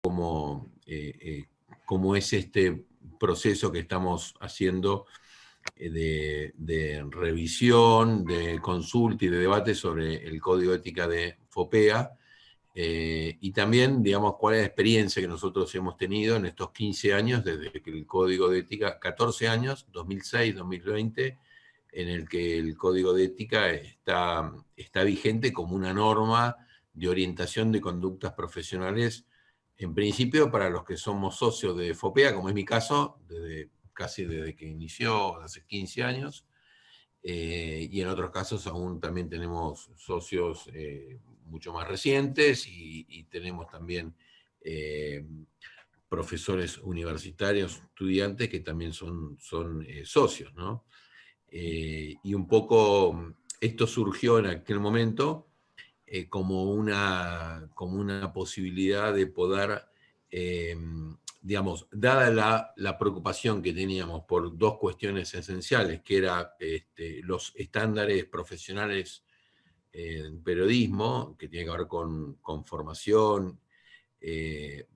cómo es este proceso que estamos haciendo de revisión, de consulta y de debate sobre el código de ética de FOPEA, y también, digamos, cuál es la experiencia que nosotros hemos tenido en estos 15 años, desde que el código de ética, 14 años, 2006, 2020, en el que el código de ética está vigente como una norma de orientación de conductas profesionales, en principio para los que somos socios de FOPEA, como es mi caso, casi desde que inició, hace 15 años, y en otros casos aún también tenemos socios mucho más recientes y tenemos también profesores universitarios, estudiantes que también son socios, ¿no? Y un poco esto surgió en aquel momento como una posibilidad de poder, digamos, dada la preocupación que teníamos por dos cuestiones esenciales, que eran los estándares profesionales en periodismo, que tiene que ver con formación,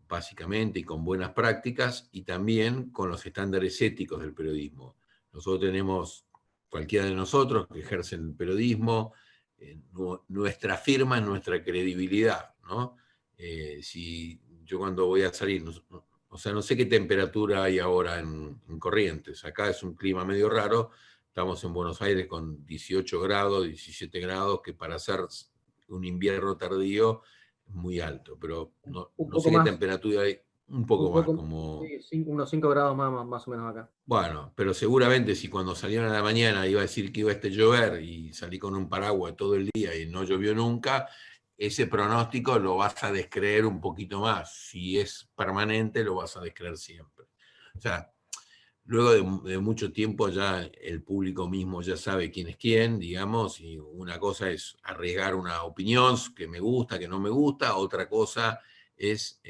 básicamente, y con buenas prácticas, y también con los estándares éticos del periodismo. Nosotros tenemos, cualquiera de nosotros que ejerce el periodismo, nuestra firma es nuestra credibilidad, ¿no? Si yo cuando voy a salir, o sea, no sé qué temperatura hay ahora en Corrientes, acá es un clima medio raro, estamos en Buenos Aires con 18 grados, 17 grados, que para hacer un invierno tardío es muy alto, pero Un no poco sé qué más, temperatura hay, un poco un más, poco, como... sí, unos 5 grados más o menos acá. Bueno, pero seguramente si cuando salieron a la mañana iba a decir que iba a llover y salí con un paraguas todo el día y no llovió nunca, ese pronóstico lo vas a descreer un poquito más. Si es permanente, lo vas a descreer siempre. O sea, luego de mucho tiempo ya el público mismo ya sabe quién es quién, digamos, y una cosa es arriesgar una opinión que me gusta, que no me gusta, otra cosa es,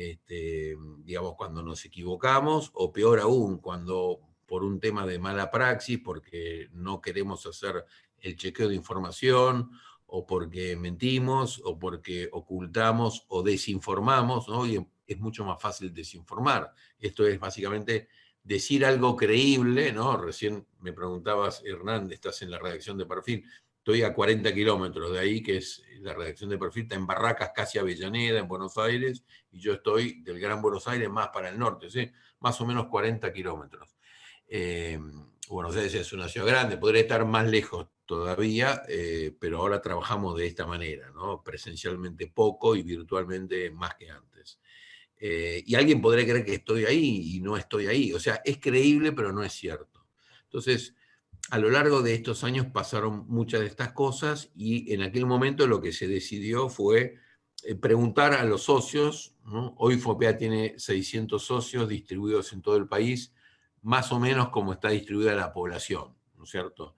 digamos, cuando nos equivocamos, o peor aún, cuando por un tema de mala praxis, porque no queremos hacer el chequeo de información, o porque mentimos, o porque ocultamos o desinformamos, ¿no? Y es mucho más fácil desinformar. Esto es básicamente decir algo creíble, ¿no? Recién me preguntabas, Hernán, estás en la redacción de Perfil, estoy a 40 kilómetros de ahí, que es la redacción de Perfil, está en Barracas, casi Avellaneda, en Buenos Aires, y yo estoy del Gran Buenos Aires más para el norte, ¿sí? Más o menos 40 kilómetros. Buenos Aires es una ciudad grande, podría estar más lejos todavía, pero ahora trabajamos de esta manera, ¿no? Presencialmente poco y virtualmente más que antes. Y alguien podría creer que estoy ahí y no estoy ahí. O sea, es creíble, pero no es cierto. Entonces, a lo largo de estos años pasaron muchas de estas cosas y en aquel momento lo que se decidió fue preguntar a los socios, ¿no? Hoy FOPEA tiene 600 socios distribuidos en todo el país, más o menos como está distribuida la población, ¿no es cierto?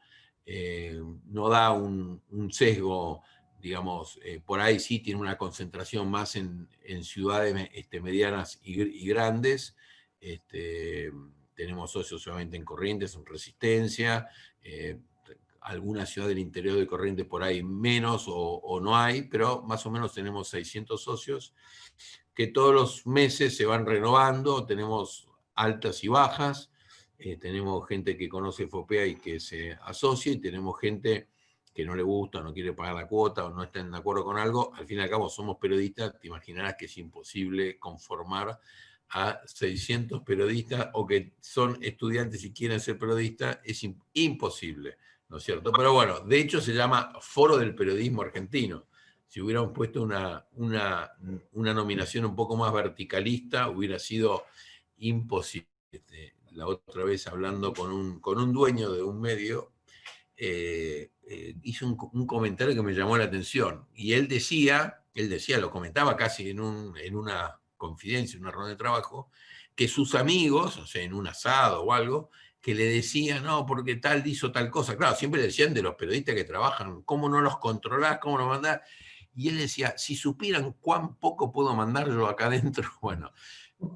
No da un sesgo, digamos, por ahí sí tiene una concentración más en ciudades medianas y grandes. Tenemos socios obviamente en Corrientes, en Resistencia, alguna ciudad del interior de Corrientes por ahí menos o no hay, pero más o menos tenemos 600 socios que todos los meses se van renovando, tenemos altas y bajas, tenemos gente que conoce FOPEA y que se asocia, y tenemos gente que no le gusta, no quiere pagar la cuota o no está de acuerdo con algo. Al fin y al cabo somos periodistas, te imaginarás que es imposible conformar a 600 periodistas o que son estudiantes y quieren ser periodistas, es imposible, ¿no es cierto? Pero bueno, de hecho se llama Foro del Periodismo Argentino. Si hubiéramos puesto una nominación un poco más verticalista, hubiera sido imposible. La otra vez hablando con un dueño de un medio, hizo un comentario que me llamó la atención. Y él decía, lo comentaba casi en una confidencia, en una ronda de trabajo, que sus amigos, o sea, en un asado o algo, que le decían, no, porque tal hizo tal cosa. Claro, siempre le decían de los periodistas que trabajan, ¿cómo no los controlás? ¿Cómo no mandás? Y él decía, si supieran cuán poco puedo mandar yo acá adentro, bueno,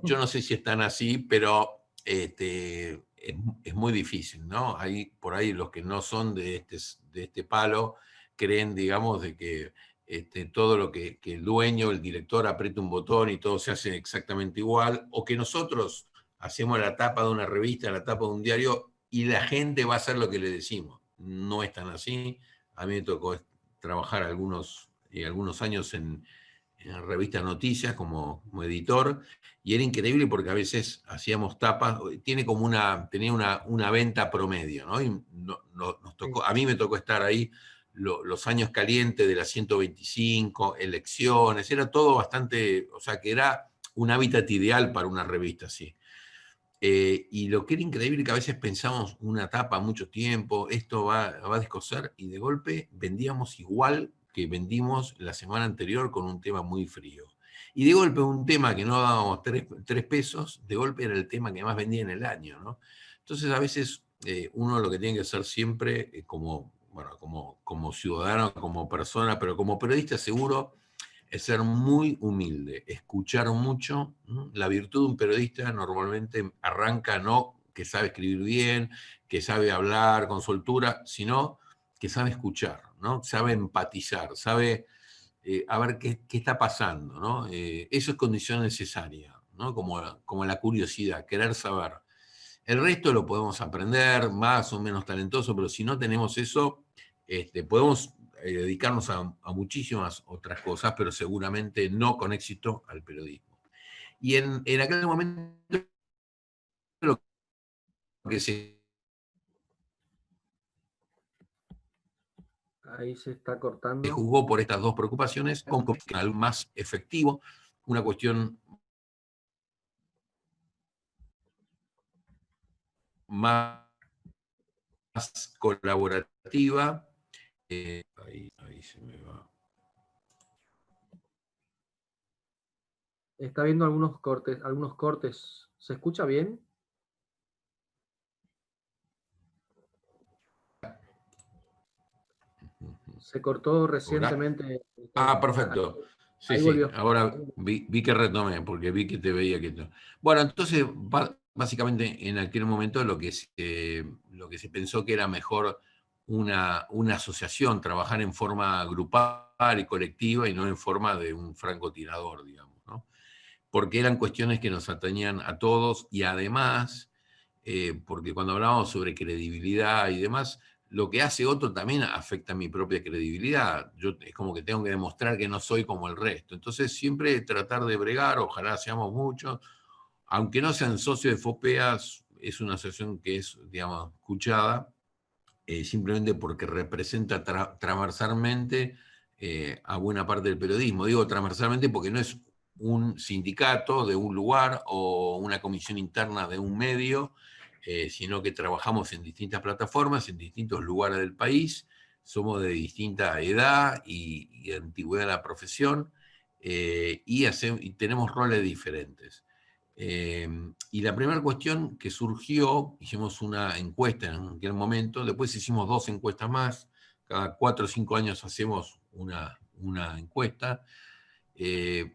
yo no sé si están así, pero es muy difícil, ¿no? Hay por ahí los que no son de este palo creen, digamos, de que todo lo que el dueño, el director aprieta un botón y todo se hace exactamente igual, o que nosotros hacemos la tapa de una revista, la tapa de un diario, y la gente va a hacer lo que le decimos. No es tan así. A mí me tocó trabajar algunos años en revista Noticias como editor, y era increíble porque a veces hacíamos tapas, tenía una venta promedio, ¿no? Y nos tocó, a mí me tocó estar ahí los años calientes de la 125, elecciones, era todo bastante, o sea que era un hábitat ideal para una revista así. Y lo que era increíble que a veces pensamos una tapa mucho tiempo, esto va a descoser, y de golpe vendíamos igual que vendimos la semana anterior con un tema muy frío. Y de golpe un tema que no dábamos 3 pesos, de golpe era el tema que más vendía en el año, ¿no? Entonces a veces uno lo que tiene que hacer siempre, como ciudadano, como persona, pero como periodista seguro, es ser muy humilde, escuchar mucho. La virtud de un periodista normalmente arranca no que sabe escribir bien, que sabe hablar con soltura, sino que sabe escuchar, ¿no? Sabe empatizar, sabe a ver qué está pasando, ¿no? Eso es condición necesaria, ¿no? Como la curiosidad, querer saber. El resto lo podemos aprender, más o menos talentoso, pero si no tenemos eso, podemos dedicarnos a muchísimas otras cosas, pero seguramente no con éxito al periodismo. Y en aquel momento lo que se Ahí se está cortando. jugó por estas dos preocupaciones, con canal más efectivo, una cuestión más colaborativa. Ahí se me va. Está viendo algunos cortes. ¿Se escucha bien? Se cortó ¿Ahora? recientemente. Perfecto. Sí, Ahí sí, volvió. ahora vi que retomé, porque vi que te veía que... Bueno, entonces, básicamente en aquel momento lo que se pensó que era mejor una asociación, trabajar en forma grupal y colectiva y no en forma de un francotirador, digamos, ¿no? Porque eran cuestiones que nos atañían a todos y además, porque cuando hablábamos sobre credibilidad y demás, lo que hace otro también afecta a mi propia credibilidad. Yo es como que tengo que demostrar que no soy como el resto. Entonces siempre tratar de bregar, ojalá seamos muchos, aunque no sean socios de FOPEAS, es una asociación que es, digamos, escuchada, simplemente porque representa transversalmente a buena parte del periodismo. Digo transversalmente porque no es un sindicato de un lugar o una comisión interna de un medio, sino que trabajamos en distintas plataformas, en distintos lugares del país, somos de distinta edad y antigüedad de la profesión, y tenemos roles diferentes. Y la primera cuestión que surgió, hicimos una encuesta en aquel momento, después hicimos 2 encuestas más, cada 4 o 5 años hacemos una encuesta,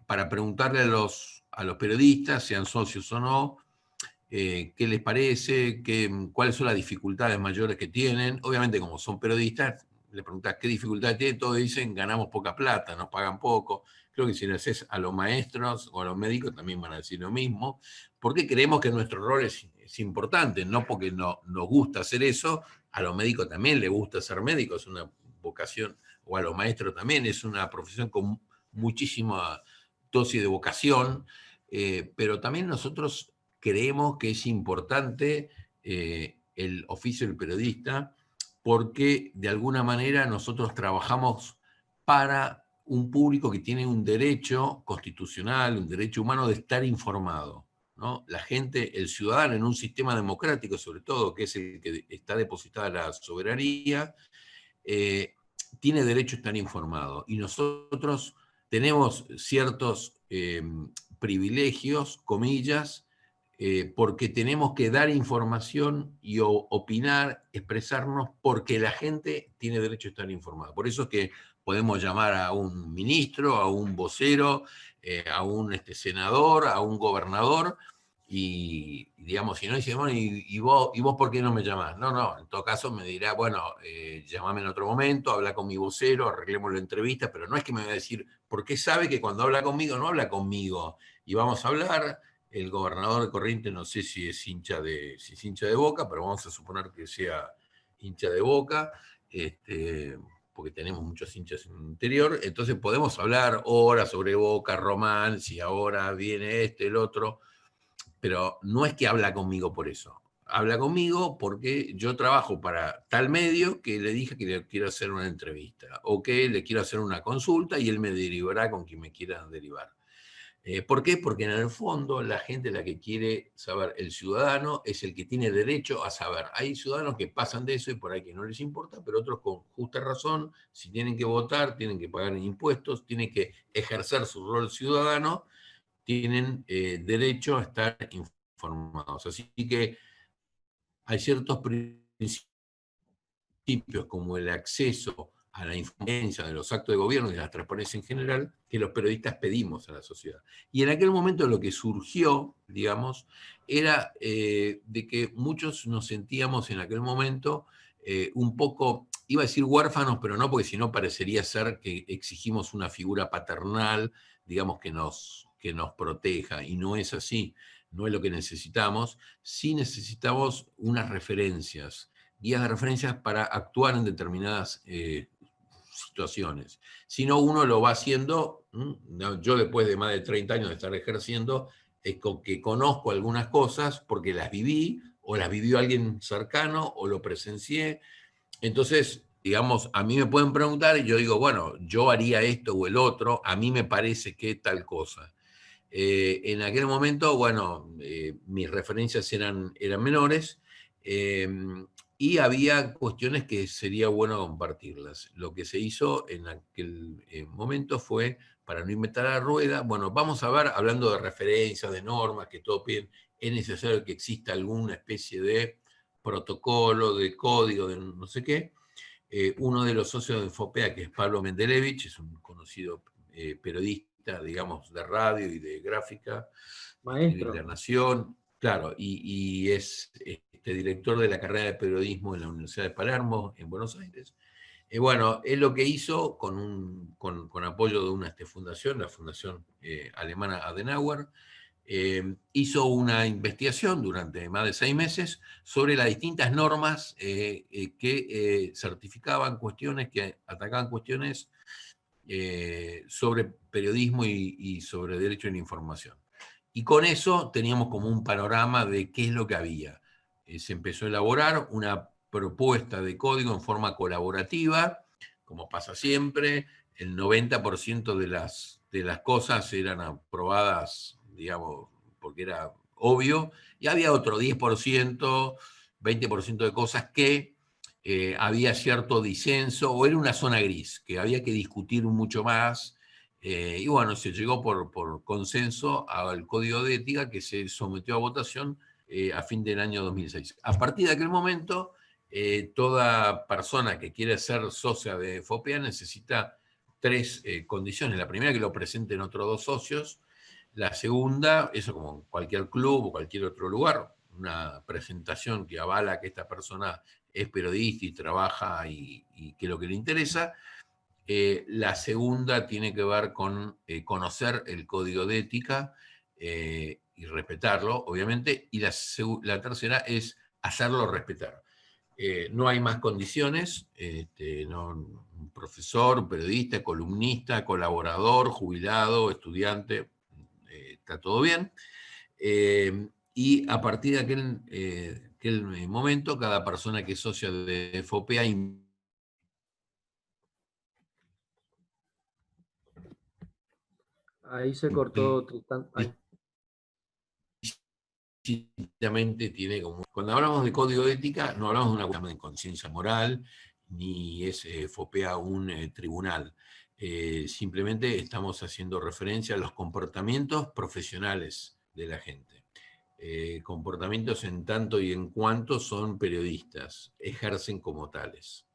para preguntarle a los periodistas, sean socios o no, qué les parece, cuáles son las dificultades mayores que tienen. Obviamente, como son periodistas, le preguntás qué dificultades tienen, todos dicen ganamos poca plata, nos pagan poco. Creo que si le haces a los maestros o a los médicos también van a decir lo mismo, porque creemos que nuestro rol es importante, no porque nos gusta hacer eso, a los médicos también les gusta ser médicos, es una vocación, o a los maestros también, es una profesión con muchísima dosis de vocación, pero también nosotros creemos que es importante el oficio del periodista porque de alguna manera nosotros trabajamos para un público que tiene un derecho constitucional, un derecho humano de estar informado, ¿no? La gente, el ciudadano en un sistema democrático sobre todo, que es el que está depositada la soberanía, tiene derecho a estar informado. Y nosotros tenemos ciertos privilegios, comillas, porque tenemos que dar información y opinar, expresarnos, porque la gente tiene derecho a estar informada. Por eso es que podemos llamar a un ministro, a un vocero, a un senador, a un gobernador, Y digamos, si no dice, bueno, ¿y vos por qué no me llamás? No, no, en todo caso me dirá, bueno, llamame en otro momento, habla con mi vocero, arreglemos la entrevista, pero no es que me va a decir, porque sabe que cuando habla conmigo, no habla conmigo, y vamos a hablar. El gobernador de Corrientes, no sé si es si es hincha de Boca, pero vamos a suponer que sea hincha de Boca, porque tenemos muchos hinchas en el interior, entonces podemos hablar horas sobre Boca, Román, si ahora viene el otro, pero no es que habla conmigo por eso. Habla conmigo porque yo trabajo para tal medio que le dije que le quiero hacer una entrevista o que le quiero hacer una consulta y él me derivará con quien me quiera derivar. ¿Por qué? Porque en el fondo la gente la que quiere saber, el ciudadano es el que tiene derecho a saber. Hay ciudadanos que pasan de eso y por ahí que no les importa, pero otros con justa razón, si tienen que votar, tienen que pagar impuestos, tienen que ejercer su rol ciudadano, tienen derecho a estar informados. Así que hay ciertos principios como el acceso a la información de los actos de gobierno y de la transparencia en general que los periodistas pedimos a la sociedad. Y en aquel momento lo que surgió, digamos, era de que muchos nos sentíamos en aquel momento un poco, iba a decir huérfanos, pero no, porque si no parecería ser que exigimos una figura paternal, digamos, que nos proteja, y no es así, no es lo que necesitamos. Sí necesitamos unas referencias, guías de referencias para actuar en determinadas situaciones. Si no, uno lo va haciendo, yo después de más de 30 años de estar ejerciendo, que conozco algunas cosas porque las viví, o las vivió alguien cercano, o lo presencié. Entonces, digamos, a mí me pueden preguntar y yo digo, bueno, yo haría esto o el otro, a mí me parece que tal cosa. En aquel momento, bueno, mis referencias eran menores, eh, y había cuestiones que sería bueno compartirlas. Lo que se hizo en aquel momento fue, para no inventar la rueda, bueno, vamos a ver, hablando de referencias, de normas, que todo piden, es necesario que exista alguna especie de protocolo, de código, de no sé qué. Uno de los socios de FOPEA, que es Pablo Mendelevich, es un conocido periodista, digamos, de radio y de gráfica, escribe en La Maestro. Nación, claro, y es director de la carrera de periodismo en la Universidad de Palermo, en Buenos Aires. Bueno, él lo que hizo con apoyo de una fundación, la Fundación Alemana Adenauer, hizo una investigación durante más de 6 meses sobre las distintas normas que certificaban cuestiones, que atacaban cuestiones sobre periodismo y sobre derecho a la información. Y con eso teníamos como un panorama de qué es lo que había. Se empezó a elaborar una propuesta de código en forma colaborativa, como pasa siempre. El 90% de las cosas eran aprobadas, digamos, porque era obvio, y había otro 10%, 20% de cosas que había cierto disenso, o era una zona gris, que había que discutir mucho más, y bueno, se llegó por consenso al Código de Ética que se sometió a votación a fin del año 2006. A partir de aquel momento, toda persona que quiere ser socia de FOPEA necesita 3 condiciones. La primera, que lo presenten otros 2 socios. La segunda, eso como en cualquier club o cualquier otro lugar, una presentación que avala que esta persona es periodista y trabaja y que es lo que le interesa. La segunda tiene que ver con conocer el código de ética y respetarlo, obviamente. Y la tercera es hacerlo respetar. No hay más condiciones. Un profesor, un periodista, columnista, colaborador, jubilado, estudiante, está todo bien. Y a partir de aquel momento, cada persona que es socia de FOPEA Ahí se cortó Tristán. Ahí. tiene como... Cuando hablamos de código de ética, no hablamos de una cuestión de conciencia moral, ni es FOPEA un tribunal. Simplemente estamos haciendo referencia a los comportamientos profesionales de la gente. Comportamientos en tanto y en cuanto son periodistas, ejercen como tales.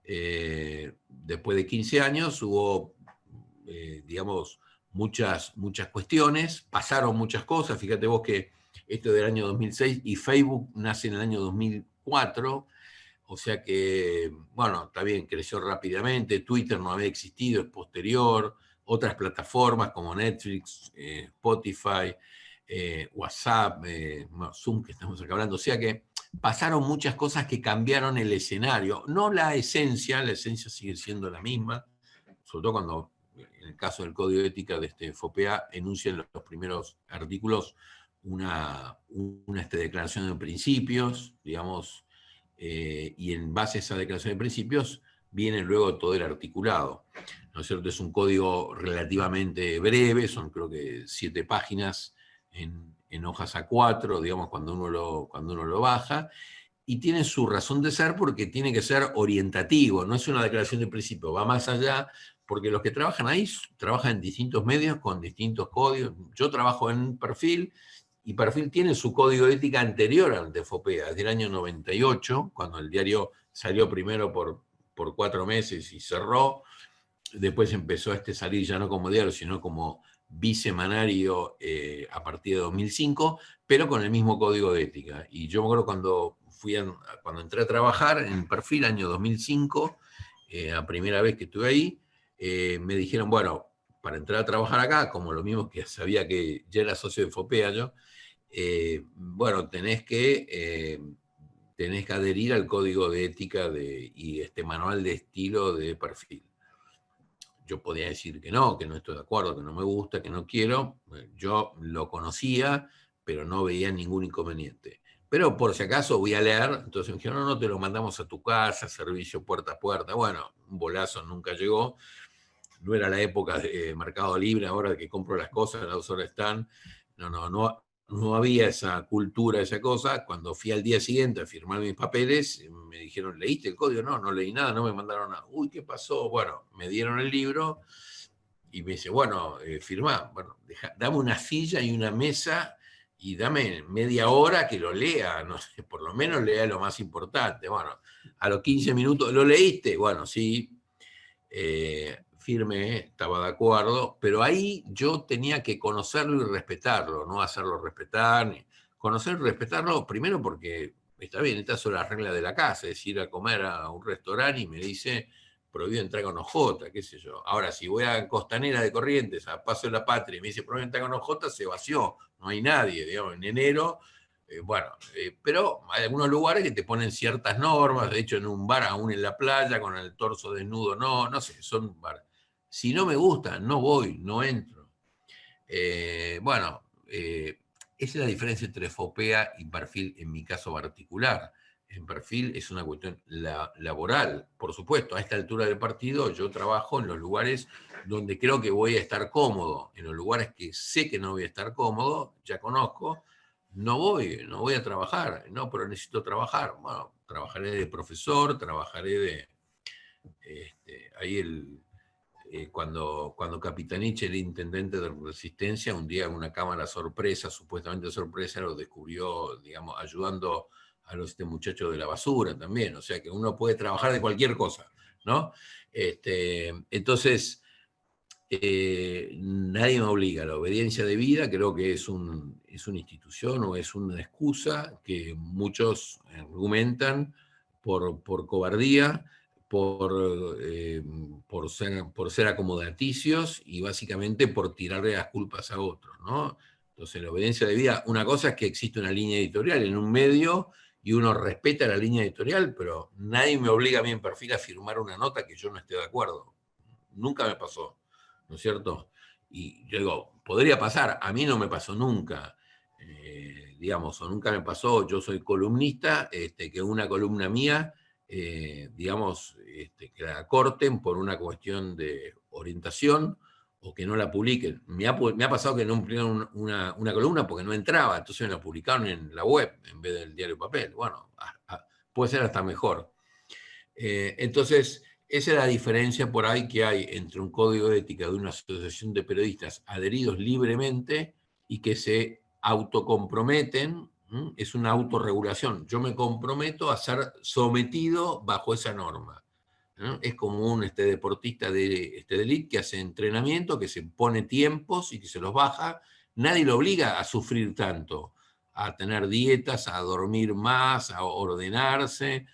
Después de 15 años hubo, digamos, muchas cuestiones, pasaron muchas cosas. Fíjate vos que esto es del año 2006, y Facebook nace en el año 2004, o sea que, bueno, está bien, creció rápidamente, Twitter no había existido, es posterior, otras plataformas como Netflix, Spotify, WhatsApp, Zoom, que estamos acá hablando, o sea que pasaron muchas cosas que cambiaron el escenario, no la esencia sigue siendo la misma, sobre todo cuando, en el caso del Código de Ética de FOPEA, enuncian los primeros artículos una declaración de principios, digamos, y en base a esa declaración de principios viene luego todo el articulado, ¿no es cierto? Es un código relativamente breve, son creo que 7 páginas en hojas A4, digamos, cuando uno lo baja, y tiene su razón de ser porque tiene que ser orientativo, no es una declaración de principio, va más allá, porque los que trabajan ahí trabajan en distintos medios con distintos códigos. Yo trabajo en Perfil, y Perfil tiene su código de ética anterior al de FOPEA, desde el año 98, cuando el diario salió primero por 4 meses y cerró. Después empezó a salir ya no como diario, sino como bisemanario a partir de 2005, pero con el mismo código de ética. Y yo me acuerdo cuando entré a trabajar en Perfil, año 2005, la primera vez que estuve ahí, me dijeron, bueno, para entrar a trabajar acá, como lo mismo que sabía que ya era socio de FOPEA yo, bueno, tenés que adherir al código de ética y manual de estilo de Perfil. Yo podía decir que no estoy de acuerdo, que no me gusta, que no quiero. Yo lo conocía, pero no veía ningún inconveniente. Pero por si acaso voy a leer, entonces me dijeron, no, te lo mandamos a tu casa, servicio puerta a puerta. Bueno, un bolazo nunca llegó. No era la época de Mercado Libre, ahora de que compro las cosas, las horas están. No había esa cultura, esa cosa. Cuando fui al día siguiente a firmar mis papeles, me dijeron, ¿leíste el código? No leí nada, no me mandaron nada. Uy, ¿qué pasó? Bueno, me dieron el libro y me dice, bueno, firmá. Bueno, dame una silla y una mesa y dame media hora que lo lea, no sé, por lo menos lea lo más importante. Bueno, a los 15 minutos, ¿lo leíste? Bueno, sí. Firme, estaba de acuerdo, pero ahí yo tenía que conocerlo y respetarlo, no hacerlo respetar, conocerlo y respetarlo, primero porque está bien, estas son las reglas de la casa, es ir a comer a un restaurante y me dice prohibido entrar con OJ, qué sé yo. Ahora, si voy a Costanera de Corrientes, a Paso de la Patria, y me dice prohibido entrar con OJ, se vació, no hay nadie, digamos, en enero. Pero hay algunos lugares que te ponen ciertas normas, de hecho en un bar, aún en la playa, con el torso desnudo, no sé, son bares. Si no me gusta, no voy, no entro. Esa es la diferencia entre FOPEA y Perfil en mi caso particular. En Perfil es una cuestión laboral, por supuesto, a esta altura del partido yo trabajo en los lugares donde creo que voy a estar cómodo, en los lugares que sé que no voy a estar cómodo, ya conozco, no voy a trabajar, no, pero necesito trabajar. Bueno, trabajaré de profesor, trabajaré de... cuando Capitanich era intendente de Resistencia, un día en una cámara sorpresa, supuestamente sorpresa, lo descubrió, digamos, ayudando a los muchachos de la basura también. O sea que uno puede trabajar de cualquier cosa, ¿no? Entonces, nadie me obliga. La obediencia debida creo que es una institución o es una excusa que muchos argumentan por cobardía, por ser acomodaticios y básicamente por tirarle las culpas a otros, ¿no? Entonces, la obediencia debida, una cosa es que existe una línea editorial en un medio y uno respeta la línea editorial, pero nadie me obliga a mí en Perfil a firmar una nota que yo no esté de acuerdo. Nunca me pasó, ¿no es cierto? Y yo digo, podría pasar, a mí no me pasó nunca, digamos, o nunca me pasó, yo soy columnista, que una columna mía, digamos, que la corten por una cuestión de orientación o que no la publiquen. Me ha pasado que no publicaron una columna porque no entraba, entonces me la publicaron en la web en vez del diario papel. Bueno, puede ser hasta mejor. Entonces, esa es la diferencia por ahí que hay entre un código de ética de una asociación de periodistas adheridos libremente y que se autocomprometen. Es una autorregulación. Yo me comprometo a ser sometido bajo esa norma, ¿no? Es como un deportista de élite que hace entrenamiento, que se pone tiempos y que se los baja. Nadie lo obliga a sufrir tanto. a tener dietas, a dormir más, a ordenarse,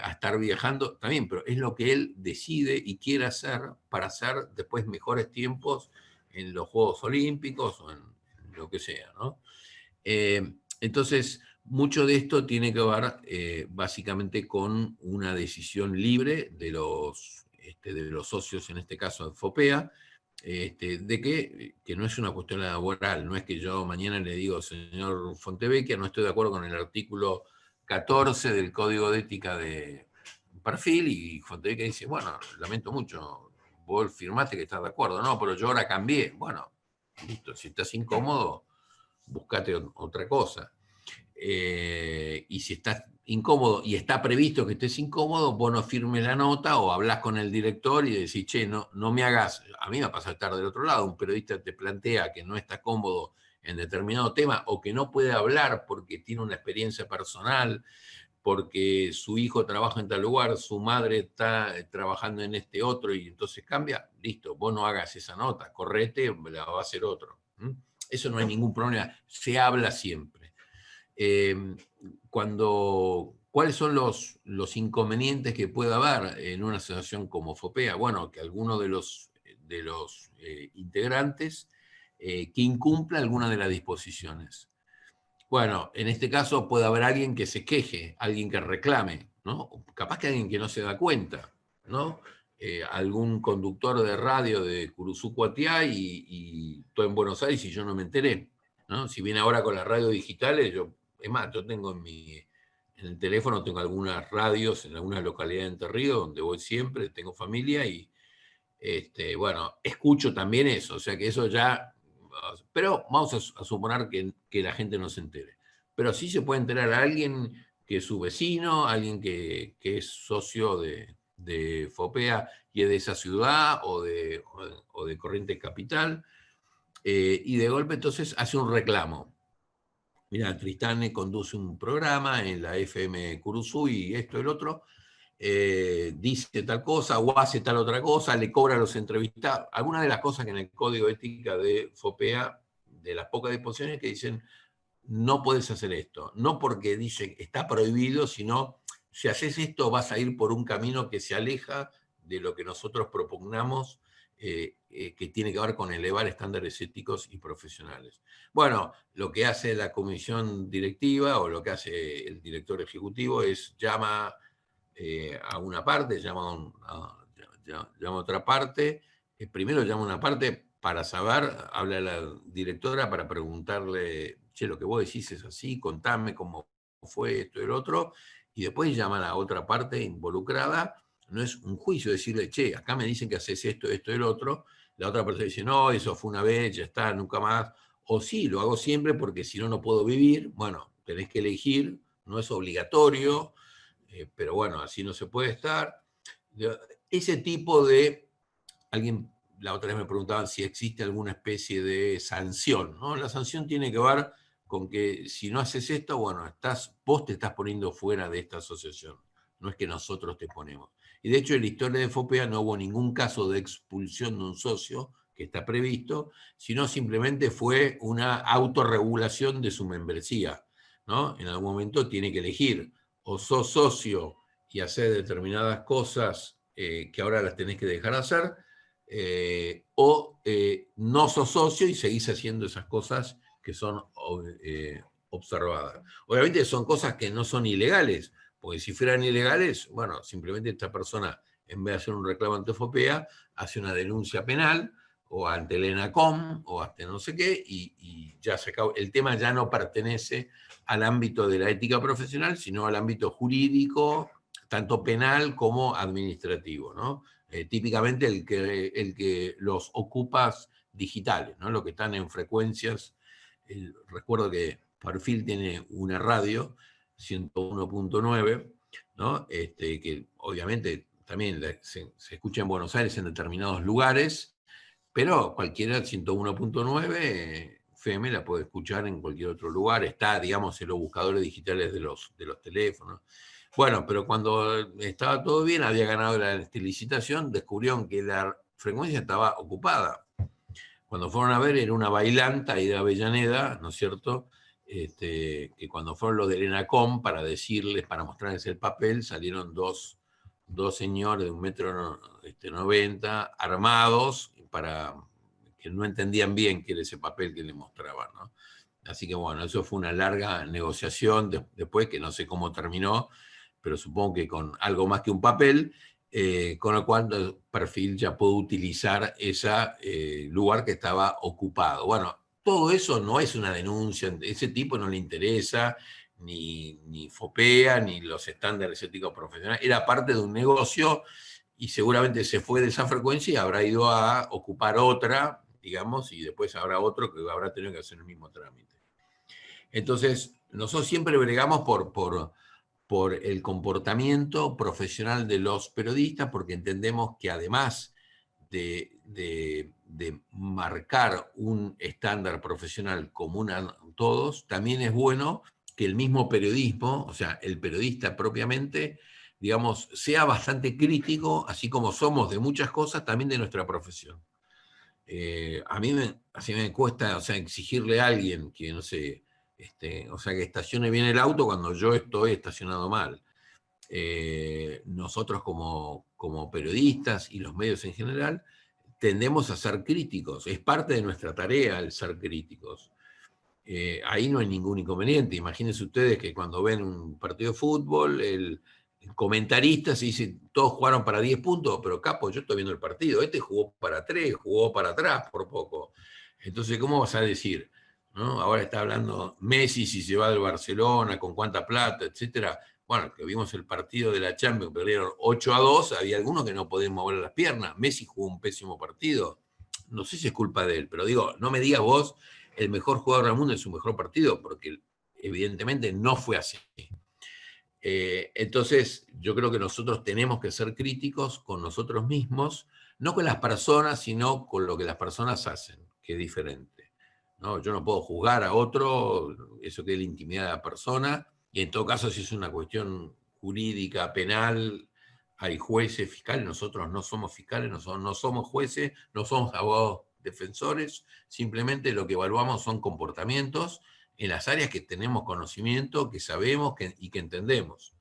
a estar viajando, también, pero es lo que él decide y quiere hacer para hacer después mejores tiempos en los Juegos Olímpicos o en lo que sea, ¿no? Entonces, mucho de esto tiene que ver básicamente con una decisión libre de los socios, en este caso de FOPEA, de que no es una cuestión laboral, no es que yo mañana le digo, señor Fontevecchia, no estoy de acuerdo con el artículo 14 del Código de Ética de Perfil, y Fontevecchia dice, bueno, lamento mucho, vos firmaste que estás de acuerdo, no, pero yo ahora cambié. Bueno, listo, si estás incómodo, buscate otra cosa. Y si estás incómodo y está previsto que estés incómodo, vos no firmes la nota o hablás con el director y decís, che, no me hagas, a mí me pasa estar del otro lado, un periodista te plantea que no está cómodo en determinado tema o que no puede hablar porque tiene una experiencia personal, porque su hijo trabaja en tal lugar, su madre está trabajando en este otro y entonces cambia, listo, vos no hagas esa nota, correte, la va a hacer otro. Eso no hay ningún problema, se habla siempre. ¿Cuáles son los inconvenientes que puede haber en una asociación como FOPEA? Bueno, que alguno de los integrantes que incumpla alguna de las disposiciones. Bueno, en este caso puede haber alguien que se queje, alguien que reclame, ¿no? Capaz que alguien que no se da cuenta, ¿no? Algún conductor de radio de Curuzú Cuatiá y todo en Buenos Aires y yo no me enteré, ¿no? Si viene ahora con las radios digitales, es más, yo tengo en el teléfono tengo algunas radios en alguna localidad de Entre Ríos donde voy siempre, tengo familia y, bueno, escucho también eso, o sea que eso ya, pero vamos a suponer que la gente no se entere. Pero sí se puede enterar a alguien que es su vecino, alguien que es socio de FOPEA y es de esa ciudad o de Corrientes Capital, y de golpe entonces hace un reclamo. Mira, Tristane conduce un programa en la FM Curuzú y esto y el otro, dice tal cosa o hace tal otra cosa, le cobra a los entrevistados. Algunas de las cosas que en el Código de Ética de FOPEA, de las pocas disposiciones que dicen, no puedes hacer esto. No porque dice está prohibido, sino si haces esto vas a ir por un camino que se aleja de lo que nosotros propugnamos, que tiene que ver con elevar estándares éticos y profesionales. Bueno, lo que hace la comisión directiva o lo que hace el director ejecutivo es llama a una parte, llama a otra parte. Primero llama a una parte para saber, habla a la directora para preguntarle, che, lo que vos decís es así, contame cómo fue esto y el otro, y después llama a la otra parte involucrada. No es un juicio decirle, che, acá me dicen que haces esto, esto y el otro. La otra persona dice, no, eso fue una vez, ya está, nunca más. O sí, lo hago siempre porque si no, no puedo vivir. Bueno, tenés que elegir, no es obligatorio, pero bueno, así no se puede estar. Ese tipo de... Alguien, la otra vez me preguntaban si existe alguna especie de sanción, ¿no? La sanción tiene que ver con que si no haces esto, bueno, vos te estás poniendo fuera de esta asociación, no es que nosotros te ponemos. Y de hecho en la historia de FOPEA no hubo ningún caso de expulsión de un socio, que está previsto, sino simplemente fue una autorregulación de su membresía, ¿no? En algún momento tiene que elegir, o sos socio y hacer determinadas cosas que ahora las tenés que dejar hacer, o no sos socio y seguís haciendo esas cosas que son observadas. Obviamente son cosas que no son ilegales, porque si fueran ilegales, bueno, simplemente esta persona, en vez de hacer un reclamo ante FOPEA, hace una denuncia penal, o ante el ENACOM, o hasta no sé qué, y ya se acabó. El tema ya no pertenece al ámbito de la ética profesional, sino al ámbito jurídico, tanto penal como administrativo, ¿no? Típicamente el que los ocupas digitales, ¿no? Los que están en frecuencias. Recuerdo que Perfil tiene una radio, 101.9, ¿no? Que obviamente también se escucha en Buenos Aires en determinados lugares, pero cualquiera 101.9 FM la puede escuchar en cualquier otro lugar, está, digamos, en los buscadores digitales de los teléfonos. Bueno, pero cuando estaba todo bien, había ganado la licitación, descubrieron que la frecuencia estaba ocupada. Cuando fueron a ver, era una bailanta ahí de Avellaneda, ¿no es cierto? que cuando fueron los del ENACOM para decirles, para mostrarles el papel, salieron dos señores de 1,90 m armados para que no entendían bien qué era ese papel que le mostraban, ¿no? Así que bueno, eso fue una larga negociación después, que no sé cómo terminó, pero supongo que con algo más que un papel, con lo cual el perfil ya pudo utilizar ese lugar que estaba ocupado. Bueno, todo eso no es una denuncia, ese tipo no le interesa, ni FOPEA, ni los estándares éticos profesionales, era parte de un negocio y seguramente se fue de esa frecuencia y habrá ido a ocupar otra, digamos, y después habrá otro que habrá tenido que hacer el mismo trámite. Entonces, nosotros siempre bregamos por el comportamiento profesional de los periodistas, porque entendemos que además de marcar un estándar profesional común a todos, también es bueno que el mismo periodismo, o sea, el periodista propiamente, digamos, sea bastante crítico, así como somos de muchas cosas, también de nuestra profesión. Así me cuesta, o sea, exigirle a alguien que, no sé, o sea, que estacione bien el auto cuando yo estoy estacionado mal. Nosotros como periodistas y los medios en general tendemos a ser críticos, es parte de nuestra tarea el ser críticos. Ahí no hay ningún inconveniente. Imagínense ustedes que cuando ven un partido de fútbol, el comentarista se dice, todos jugaron para 10 puntos, pero capo, yo estoy viendo el partido, este jugó para 3, jugó para atrás por poco. Entonces, ¿cómo vas a decir? ¿No? Ahora está hablando Messi si se va del Barcelona, con cuánta plata, etcétera. Bueno, que vimos el partido de la Champions, perdieron 8-2, había algunos que no podían mover las piernas. Messi jugó un pésimo partido. No sé si es culpa de él, pero digo, no me digas vos, el mejor jugador del mundo en su mejor partido, porque evidentemente no fue así. Entonces, yo creo que nosotros tenemos que ser críticos con nosotros mismos, no con las personas, sino con lo que las personas hacen, que es diferente. ¿No? Yo no puedo juzgar a otro, eso que es la intimidad de la persona, y en todo caso, si es una cuestión jurídica, penal, hay jueces, fiscales, nosotros no somos fiscales, no somos jueces, no somos abogados defensores, simplemente lo que evaluamos son comportamientos en las áreas que tenemos conocimiento, que sabemos y que entendemos.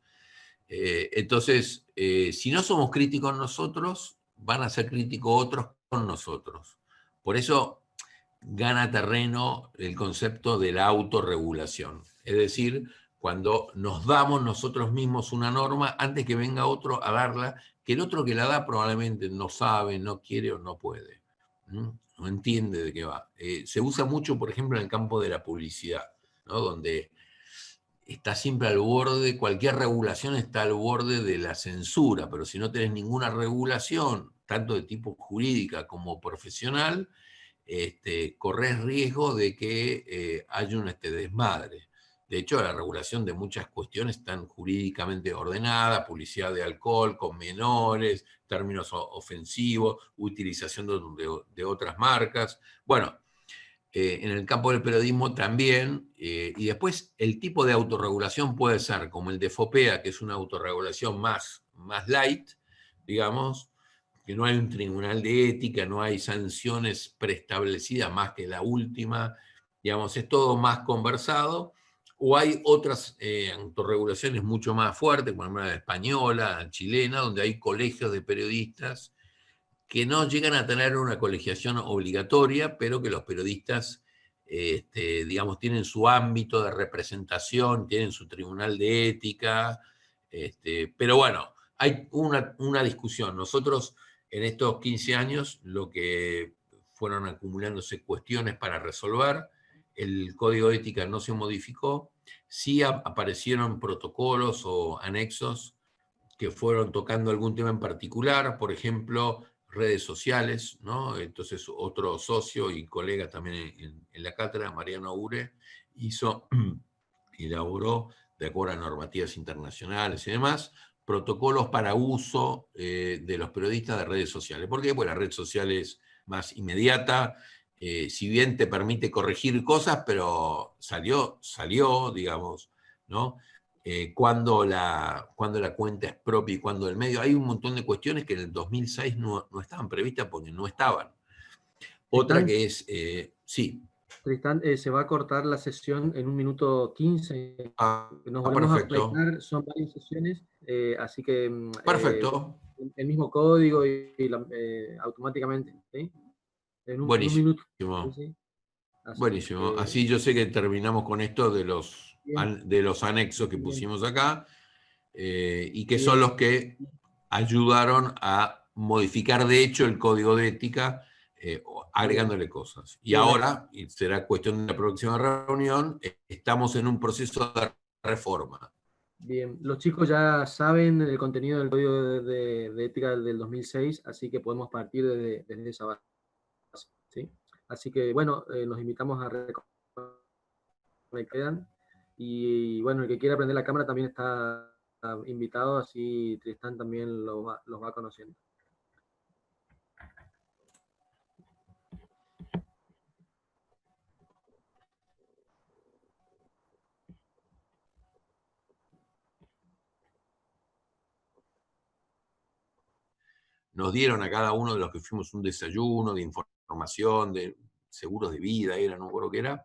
Entonces, si no somos críticos nosotros, van a ser críticos otros con nosotros. Por eso gana terreno el concepto de la autorregulación. Es decir, cuando nos damos nosotros mismos una norma antes que venga otro a darla, que el otro que la da probablemente no sabe, no quiere o no puede. No entiende de qué va. Se usa mucho, por ejemplo, en el campo de la publicidad, ¿no? Donde está siempre al borde, cualquier regulación está al borde de la censura, pero si no tenés ninguna regulación, tanto de tipo jurídica como profesional, corres riesgo de que haya un desmadre. De hecho, la regulación de muchas cuestiones están jurídicamente ordenadas, publicidad de alcohol con menores, términos ofensivos, utilización de otras marcas. Bueno, en el campo del periodismo también, y después el tipo de autorregulación puede ser como el de FOPEA, que es una autorregulación más light, digamos, que no hay un tribunal de ética, no hay sanciones preestablecidas más que la última, digamos, es todo más conversado, o hay otras autorregulaciones mucho más fuertes, como la española, la chilena, donde hay colegios de periodistas que no llegan a tener una colegiación obligatoria, pero que los periodistas, digamos, tienen su ámbito de representación, tienen su tribunal de ética, pero bueno, hay una discusión. Nosotros en estos 15 años lo que fueron acumulándose cuestiones para resolver, el código de ética no se modificó, sí aparecieron protocolos o anexos que fueron tocando algún tema en particular, por ejemplo, redes sociales, ¿no? Entonces otro socio y colega también en la cátedra, Mariano Ure, elaboró, de acuerdo a normativas internacionales y demás, protocolos para uso de los periodistas de redes sociales. ¿Por qué? Pues la red social es más inmediata, si bien te permite corregir cosas, pero salió, digamos, ¿no? Cuando la cuenta es propia y cuando el medio. Hay un montón de cuestiones que en el 2006 no estaban previstas porque no estaban. Otra Están, que es, sí. Tristán, se va a cortar la sesión en 1 minuto 15. Nos volvemos a Perfecto, conectar, son varias sesiones, así que perfecto, el mismo código automáticamente, ¿sí? En un minuto. ¿Sí? buenísimo, ¿Sí? Así buenísimo. que, Así yo sé que terminamos con esto bien, de los anexos que bien, pusimos acá, y que son bien. los que ayudaron a modificar de hecho el código de ética, Bien, agregándole cosas. Y bien, ahora, y será cuestión de la próxima reunión, estamos en un proceso de reforma. bien. Los chicos ya saben el contenido del código de ética del 2006, así que podemos partir desde esa base, ¿sí? Así que, bueno, nos invitamos a reconectar. Y bueno, el que quiera aprender la cámara también está invitado, así Tristán también los va conociendo. Nos dieron a cada uno de los que fuimos un desayuno de información, de seguros de vida, era, no me acuerdo qué era.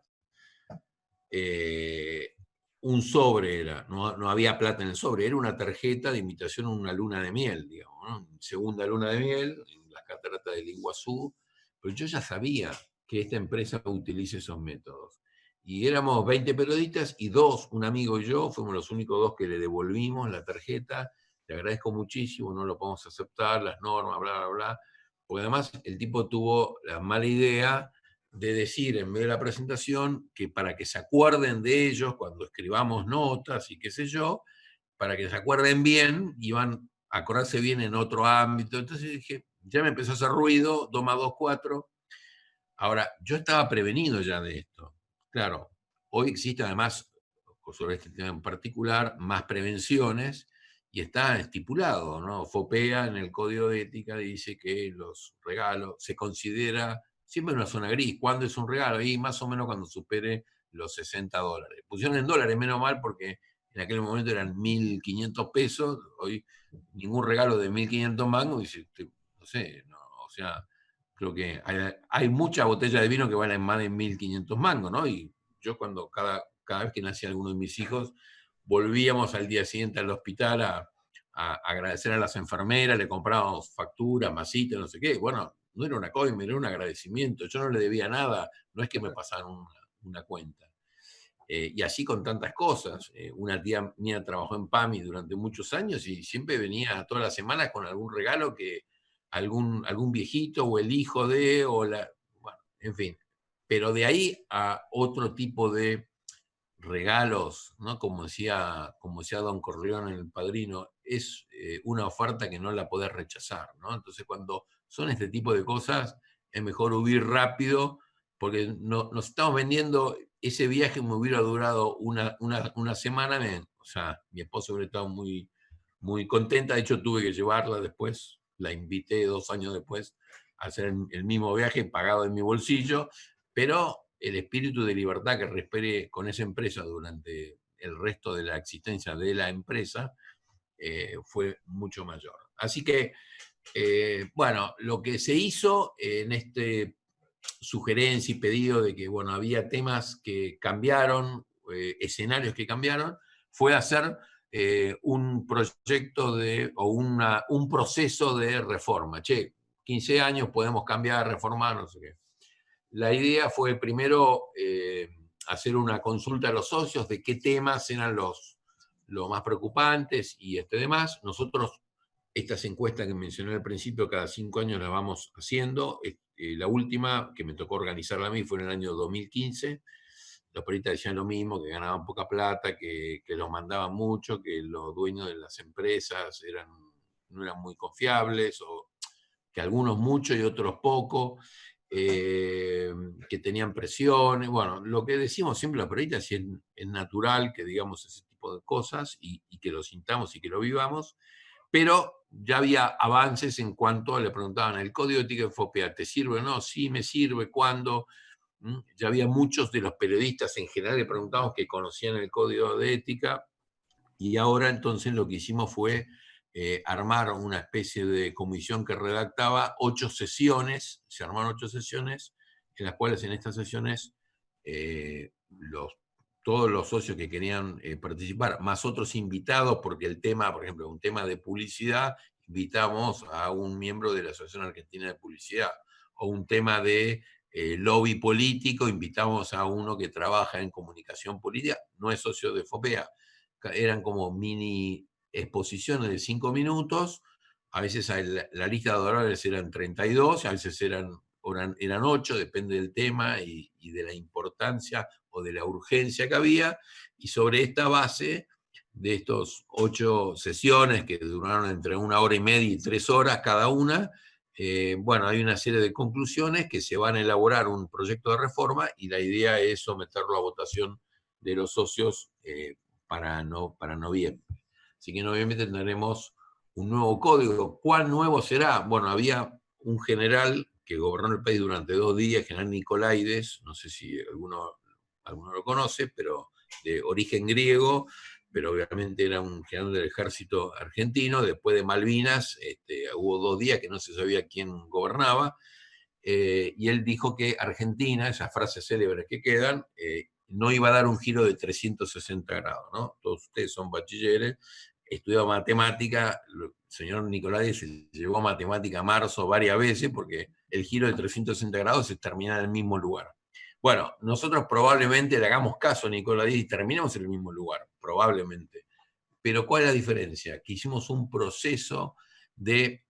Un sobre era, no había plata en el sobre, era una tarjeta de invitación a una luna de miel, digamos, ¿no? Segunda luna de miel, en las cataratas del Iguazú, pero yo ya sabía que esta empresa utiliza esos métodos. Y éramos 20 periodistas y dos, un amigo y yo, fuimos los únicos dos que le devolvimos la tarjeta. Te agradezco muchísimo, no lo podemos aceptar, las normas, bla, bla, bla. Porque además el tipo tuvo la mala idea de decir en medio de la presentación que para que se acuerden de ellos cuando escribamos notas y qué sé yo, para que se acuerden bien, iban a acordarse bien en otro ámbito. Entonces dije, ya me empezó a hacer ruido, 2 más 2, 4. Ahora, yo estaba prevenido ya de esto. Claro, hoy existe además, sobre este tema en particular, más prevenciones y está estipulado, ¿no? FOPEA en el Código de Ética dice que los regalos se considera siempre una zona gris. ¿Cuándo es un regalo? Y más o menos cuando supere los $60. Pusieron en dólares, menos mal, porque en aquel momento eran 1.500 pesos, hoy ningún regalo de 1.500 mangos, y no sé, no, o sea, creo que hay mucha botella de vino que valen más de 1.500 mangos, ¿no? Y yo cuando cada vez que nacía alguno de mis hijos, volvíamos al día siguiente al hospital a agradecer a las enfermeras, le comprábamos facturas, masitas, no sé qué. Bueno, no era una coima, era un agradecimiento. Yo no le debía nada, no es que me pasaran una cuenta. Y así con tantas cosas. Una tía mía trabajó en PAMI durante muchos años y siempre venía todas las semanas con algún regalo que algún viejito o el hijo de, bueno, en fin. Pero de ahí a otro tipo de regalos, ¿no? Como decía Don Corleone en El Padrino, es una oferta que no la podés rechazar, ¿no? Entonces cuando son este tipo de cosas, es mejor huir rápido, porque nos estamos vendiendo, ese viaje me hubiera durado una semana, o sea, mi esposa hubiera estado muy, muy contenta, de hecho tuve que llevarla después, la invité 2 años después a hacer el mismo viaje pagado en mi bolsillo, pero el espíritu de libertad que respire con esa empresa durante el resto de la existencia de la empresa fue mucho mayor. Así que, bueno, lo que se hizo en este sugerencia y pedido de que, bueno, había temas que cambiaron, escenarios que cambiaron, fue hacer un proyecto un proceso de reforma. Che, 15 años podemos cambiar, reformar, no sé qué. La idea fue primero hacer una consulta a los socios de qué temas eran los más preocupantes y demás. Nosotros, estas encuestas que mencioné al principio, cada 5 años las vamos haciendo. La última que me tocó organizarla a mí fue en el año 2015. Los periodistas decían lo mismo, que ganaban poca plata, que los mandaban mucho, que los dueños de las empresas no eran muy confiables, o que algunos mucho y otros poco, que tenían presiones. Bueno, lo que decimos siempre los periodistas es natural que digamos ese tipo de cosas y que lo sintamos y que lo vivamos, pero ya había avances en cuanto le preguntaban, ¿el código de ética de FOPEA te sirve o no? Sí, me sirve, ¿cuándo? Ya había muchos de los periodistas en general le preguntamos que conocían el código de ética, y ahora entonces lo que hicimos fue armar una especie de comisión que redactaba 8 sesiones, se armaron 8 sesiones, en las cuales en estas sesiones todos los socios que querían participar, más otros invitados, porque el tema, por ejemplo, un tema de publicidad, invitamos a un miembro de la Asociación Argentina de Publicidad, o un tema de lobby político, invitamos a uno que trabaja en comunicación política, no es socio de FOPEA, eran como mini exposiciones de 5 minutos, a veces la lista de oradores eran 32, a veces eran 8, depende del tema y de la importancia o de la urgencia que había, y sobre esta base de estos 8 sesiones que duraron entre 1 hora y media y 3 horas cada una, bueno, hay una serie de conclusiones que se van a elaborar un proyecto de reforma y la idea es someterlo a votación de los socios para noviembre. Así que en noviembre tendremos un nuevo código. ¿Cuál nuevo será? Bueno, había un general que gobernó el país durante 2 días, general Nicolaides, no sé si alguno lo conoce, pero de origen griego, pero obviamente era un general del ejército argentino. Después de Malvinas hubo 2 días que no se sabía quién gobernaba, y él dijo que Argentina, esas frases célebres que quedan, no iba a dar un giro de 360 grados, ¿no? Todos ustedes son bachilleres, estudió matemática, el señor Nicolás se llevó matemática a marzo varias veces porque el giro de 360 grados es terminar en el mismo lugar. Bueno, nosotros probablemente le hagamos caso a Nicolás y terminemos en el mismo lugar, probablemente. Pero ¿cuál es la diferencia? Que hicimos un proceso de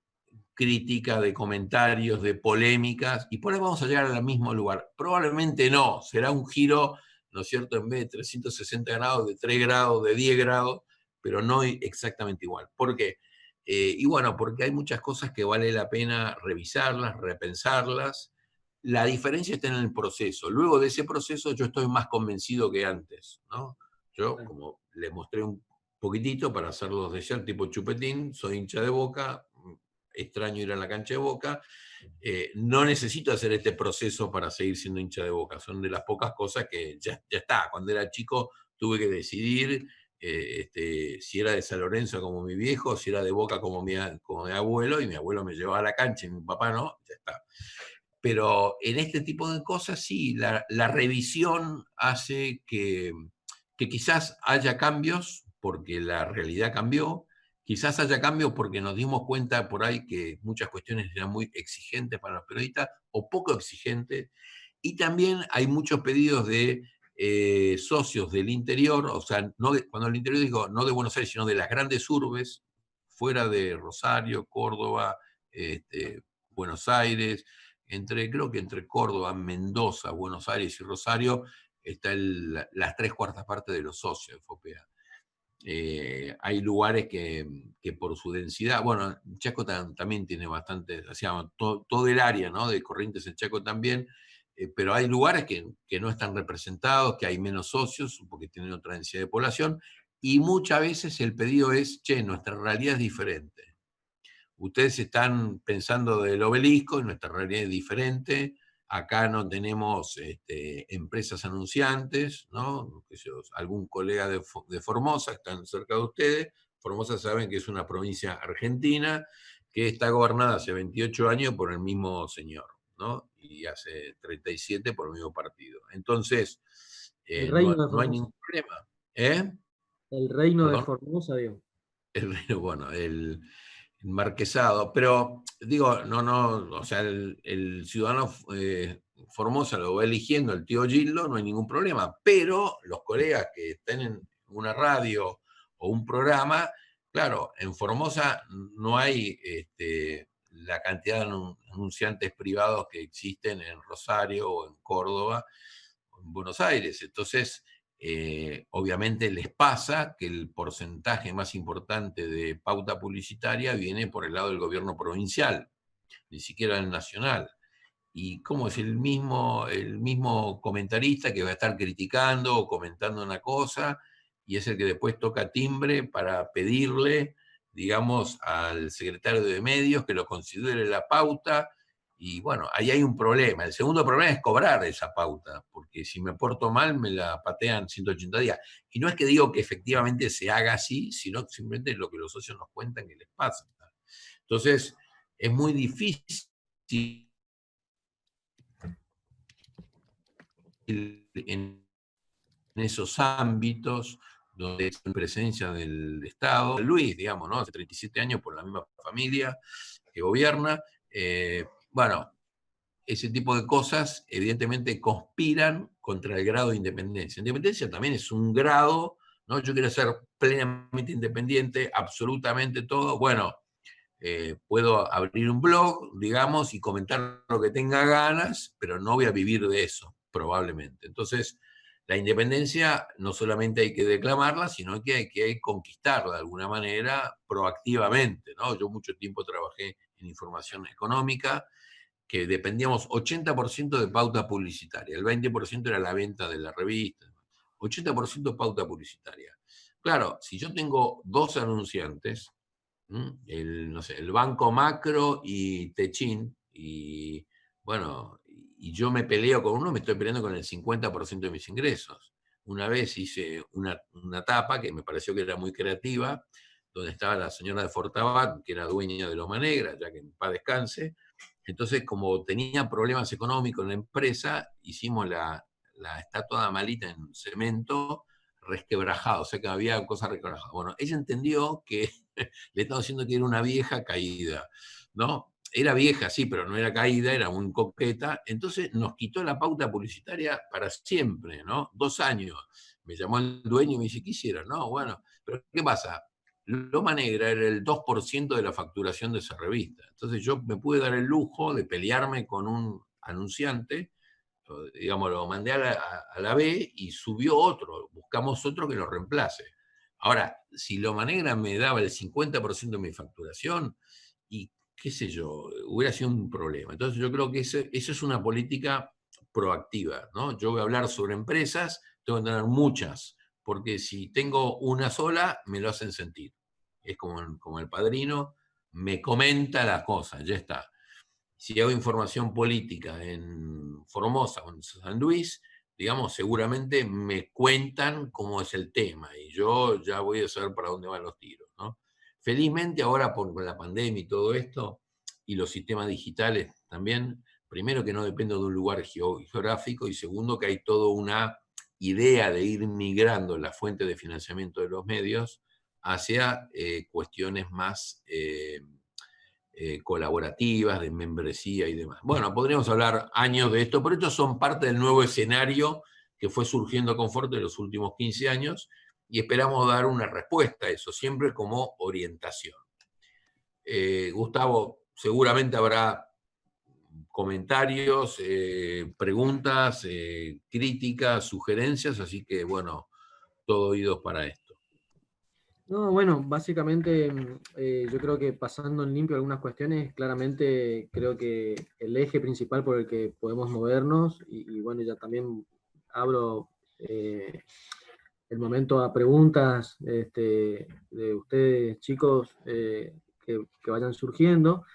crítica, de comentarios, de polémicas, y por ahí vamos a llegar al mismo lugar. Probablemente no, será un giro, ¿no es cierto?, en vez de 360 grados, de 3 grados, de 10 grados, pero no exactamente igual. ¿Por qué? Y bueno, porque hay muchas cosas que vale la pena revisarlas, repensarlas. La diferencia está en el proceso. Luego de ese proceso yo estoy más convencido que antes, ¿no? Yo, como les mostré un poquitito para hacerlos desear, tipo chupetín, soy hincha de Boca, extraño ir a la cancha de Boca, no necesito hacer este proceso para seguir siendo hincha de Boca, son de las pocas cosas que ya está. Cuando era chico tuve que decidir si era de San Lorenzo como mi viejo, si era de Boca como mi abuelo, y mi abuelo me llevaba a la cancha y mi papá no, ya está. Pero en este tipo de cosas sí, la revisión hace que quizás haya cambios porque la realidad cambió, quizás haya cambios porque nos dimos cuenta por ahí que muchas cuestiones eran muy exigentes para los periodistas o poco exigentes, y también hay muchos pedidos de socios del interior, o sea, cuando el interior digo no de Buenos Aires, sino de las grandes urbes, fuera de Rosario, Córdoba, Buenos Aires, creo que entre Córdoba, Mendoza, Buenos Aires y Rosario, está las 3/4 partes de los socios de FOPEA. Hay lugares que por su densidad, bueno, Chaco también tiene bastante, o sea, todo el área, ¿no?, de Corrientes en Chaco también, pero hay lugares que no están representados, que hay menos socios porque tienen otra densidad de población, y muchas veces el pedido es, che, nuestra realidad es diferente. Ustedes están pensando del Obelisco, y nuestra realidad es diferente. Acá no tenemos empresas anunciantes, ¿no? Algún colega de Formosa, están cerca de ustedes. Formosa saben que es una provincia argentina que está gobernada hace 28 años por el mismo señor, ¿no? Y hace 37 por el mismo partido. Entonces, El reino de no hay Formosa. ningún problema. ¿Eh? El reino de Perdón. Formosa, digo. Bueno, el marquesado, pero digo, no, o sea, el ciudadano Formosa lo va eligiendo el tío Gildo, no hay ningún problema, pero los colegas que estén en una radio o un programa, claro, en Formosa no hay la cantidad de anunciantes privados que existen en Rosario o en Córdoba o en Buenos Aires, entonces obviamente les pasa que el porcentaje más importante de pauta publicitaria viene por el lado del gobierno provincial, ni siquiera el nacional. Y como es el mismo comentarista que va a estar criticando o comentando una cosa, y es el que después toca timbre para pedirle, digamos, al secretario de medios que lo considere la pauta. Y bueno, ahí hay un problema. El segundo problema es cobrar esa pauta, porque si me porto mal me la patean 180 días. Y no es que digo que efectivamente se haga así, sino simplemente lo que los socios nos cuentan que les pasa. Entonces, es muy difícil en esos ámbitos donde es en presencia del Estado, Luis, digamos, ¿no? Hace 37 años por la misma familia que gobierna. Bueno, ese tipo de cosas evidentemente conspiran contra el grado de independencia. Independencia también es un grado, ¿no? Yo quiero ser plenamente independiente, absolutamente todo. Bueno, puedo abrir un blog, digamos, y comentar lo que tenga ganas, pero no voy a vivir de eso, probablemente. Entonces, la independencia no solamente hay que declamarla, sino que hay que conquistarla de alguna manera proactivamente, ¿no? Yo mucho tiempo trabajé en información económica, que dependíamos 80% de pauta publicitaria, el 20% era la venta de la revista, 80% pauta publicitaria. Claro, si yo tengo dos anunciantes, no sé, el Banco Macro y Techin, y bueno, y yo me peleo con uno, me estoy peleando con el 50% de mis ingresos. Una vez hice una tapa que me pareció que era muy creativa, donde estaba la señora de Fortabat, que era dueña de Loma Negra, ya que en paz descanse. Entonces, como tenía problemas económicos en la empresa, hicimos la estatua de Amalita en cemento resquebrajado, o sea que había cosas resquebrajadas. Bueno, ella entendió que le estaba diciendo que era una vieja caída, ¿no? Era vieja, sí, pero no era caída, era muy coqueta. Entonces nos quitó la pauta publicitaria para siempre, ¿no? 2 años. Me llamó el dueño y me dice, ¿qué hicieron? No, bueno, pero ¿qué pasa? Loma Negra era el 2% de la facturación de esa revista. Entonces yo me pude dar el lujo de pelearme con un anunciante, digamos, lo mandé a la B y subió otro, buscamos otro que lo reemplace. Ahora, si Loma Negra me daba el 50% de mi facturación, y qué sé yo, hubiera sido un problema. Entonces yo creo que eso es una política proactiva, ¿no? Yo voy a hablar sobre empresas, tengo que tener muchas, porque si tengo una sola, me lo hacen sentir. Es como el padrino, me comenta las cosas, ya está. Si hago información política en Formosa o en San Luis, digamos, seguramente me cuentan cómo es el tema y yo ya voy a saber para dónde van los tiros, ¿no? Felizmente ahora por la pandemia y todo esto, y los sistemas digitales también, primero que no dependo de un lugar geográfico y segundo que hay toda una idea de ir migrando la fuente de financiamiento de los medios hacia cuestiones más colaborativas, de membresía y demás. Bueno, podríamos hablar años de esto, pero estos son parte del nuevo escenario que fue surgiendo con Forte en los últimos 15 años y esperamos dar una respuesta a eso, siempre como orientación. Gustavo, seguramente habrá comentarios, preguntas, críticas, sugerencias, así que bueno, todo oídos para esto. No, bueno, básicamente yo creo que pasando en limpio algunas cuestiones, claramente creo que el eje principal por el que podemos movernos, y bueno, ya también abro el momento a preguntas de ustedes, chicos, que vayan surgiendo.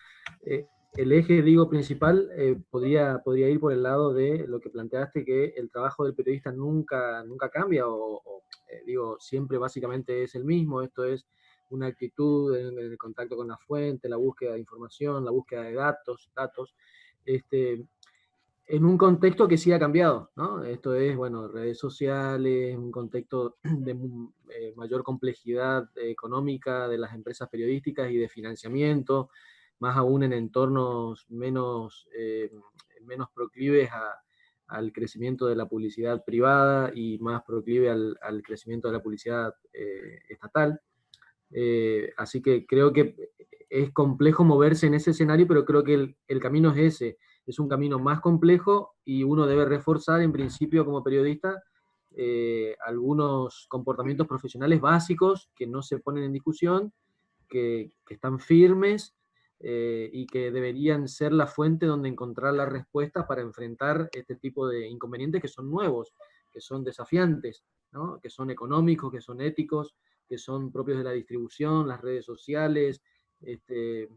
El eje, digo, principal podría ir por el lado de lo que planteaste, que el trabajo del periodista nunca cambia, digo, siempre básicamente es el mismo. Esto es una actitud en el contacto con la fuente, la búsqueda de información, la búsqueda de datos, en un contexto que sí ha cambiado, ¿no? Esto es, bueno, redes sociales, un contexto de mayor complejidad económica de las empresas periodísticas y de financiamiento, más aún en entornos menos proclives al crecimiento de la publicidad privada y más proclive al crecimiento de la publicidad estatal. Así que creo que es complejo moverse en ese escenario, pero creo que el camino es ese. Es un camino más complejo y uno debe reforzar en principio como periodista algunos comportamientos profesionales básicos que no se ponen en discusión, que están firmes y que deberían ser la fuente donde encontrar las respuestas para enfrentar este tipo de inconvenientes que son nuevos, que son desafiantes, ¿no? Que son económicos, que son éticos, que son propios de la distribución, las redes sociales, de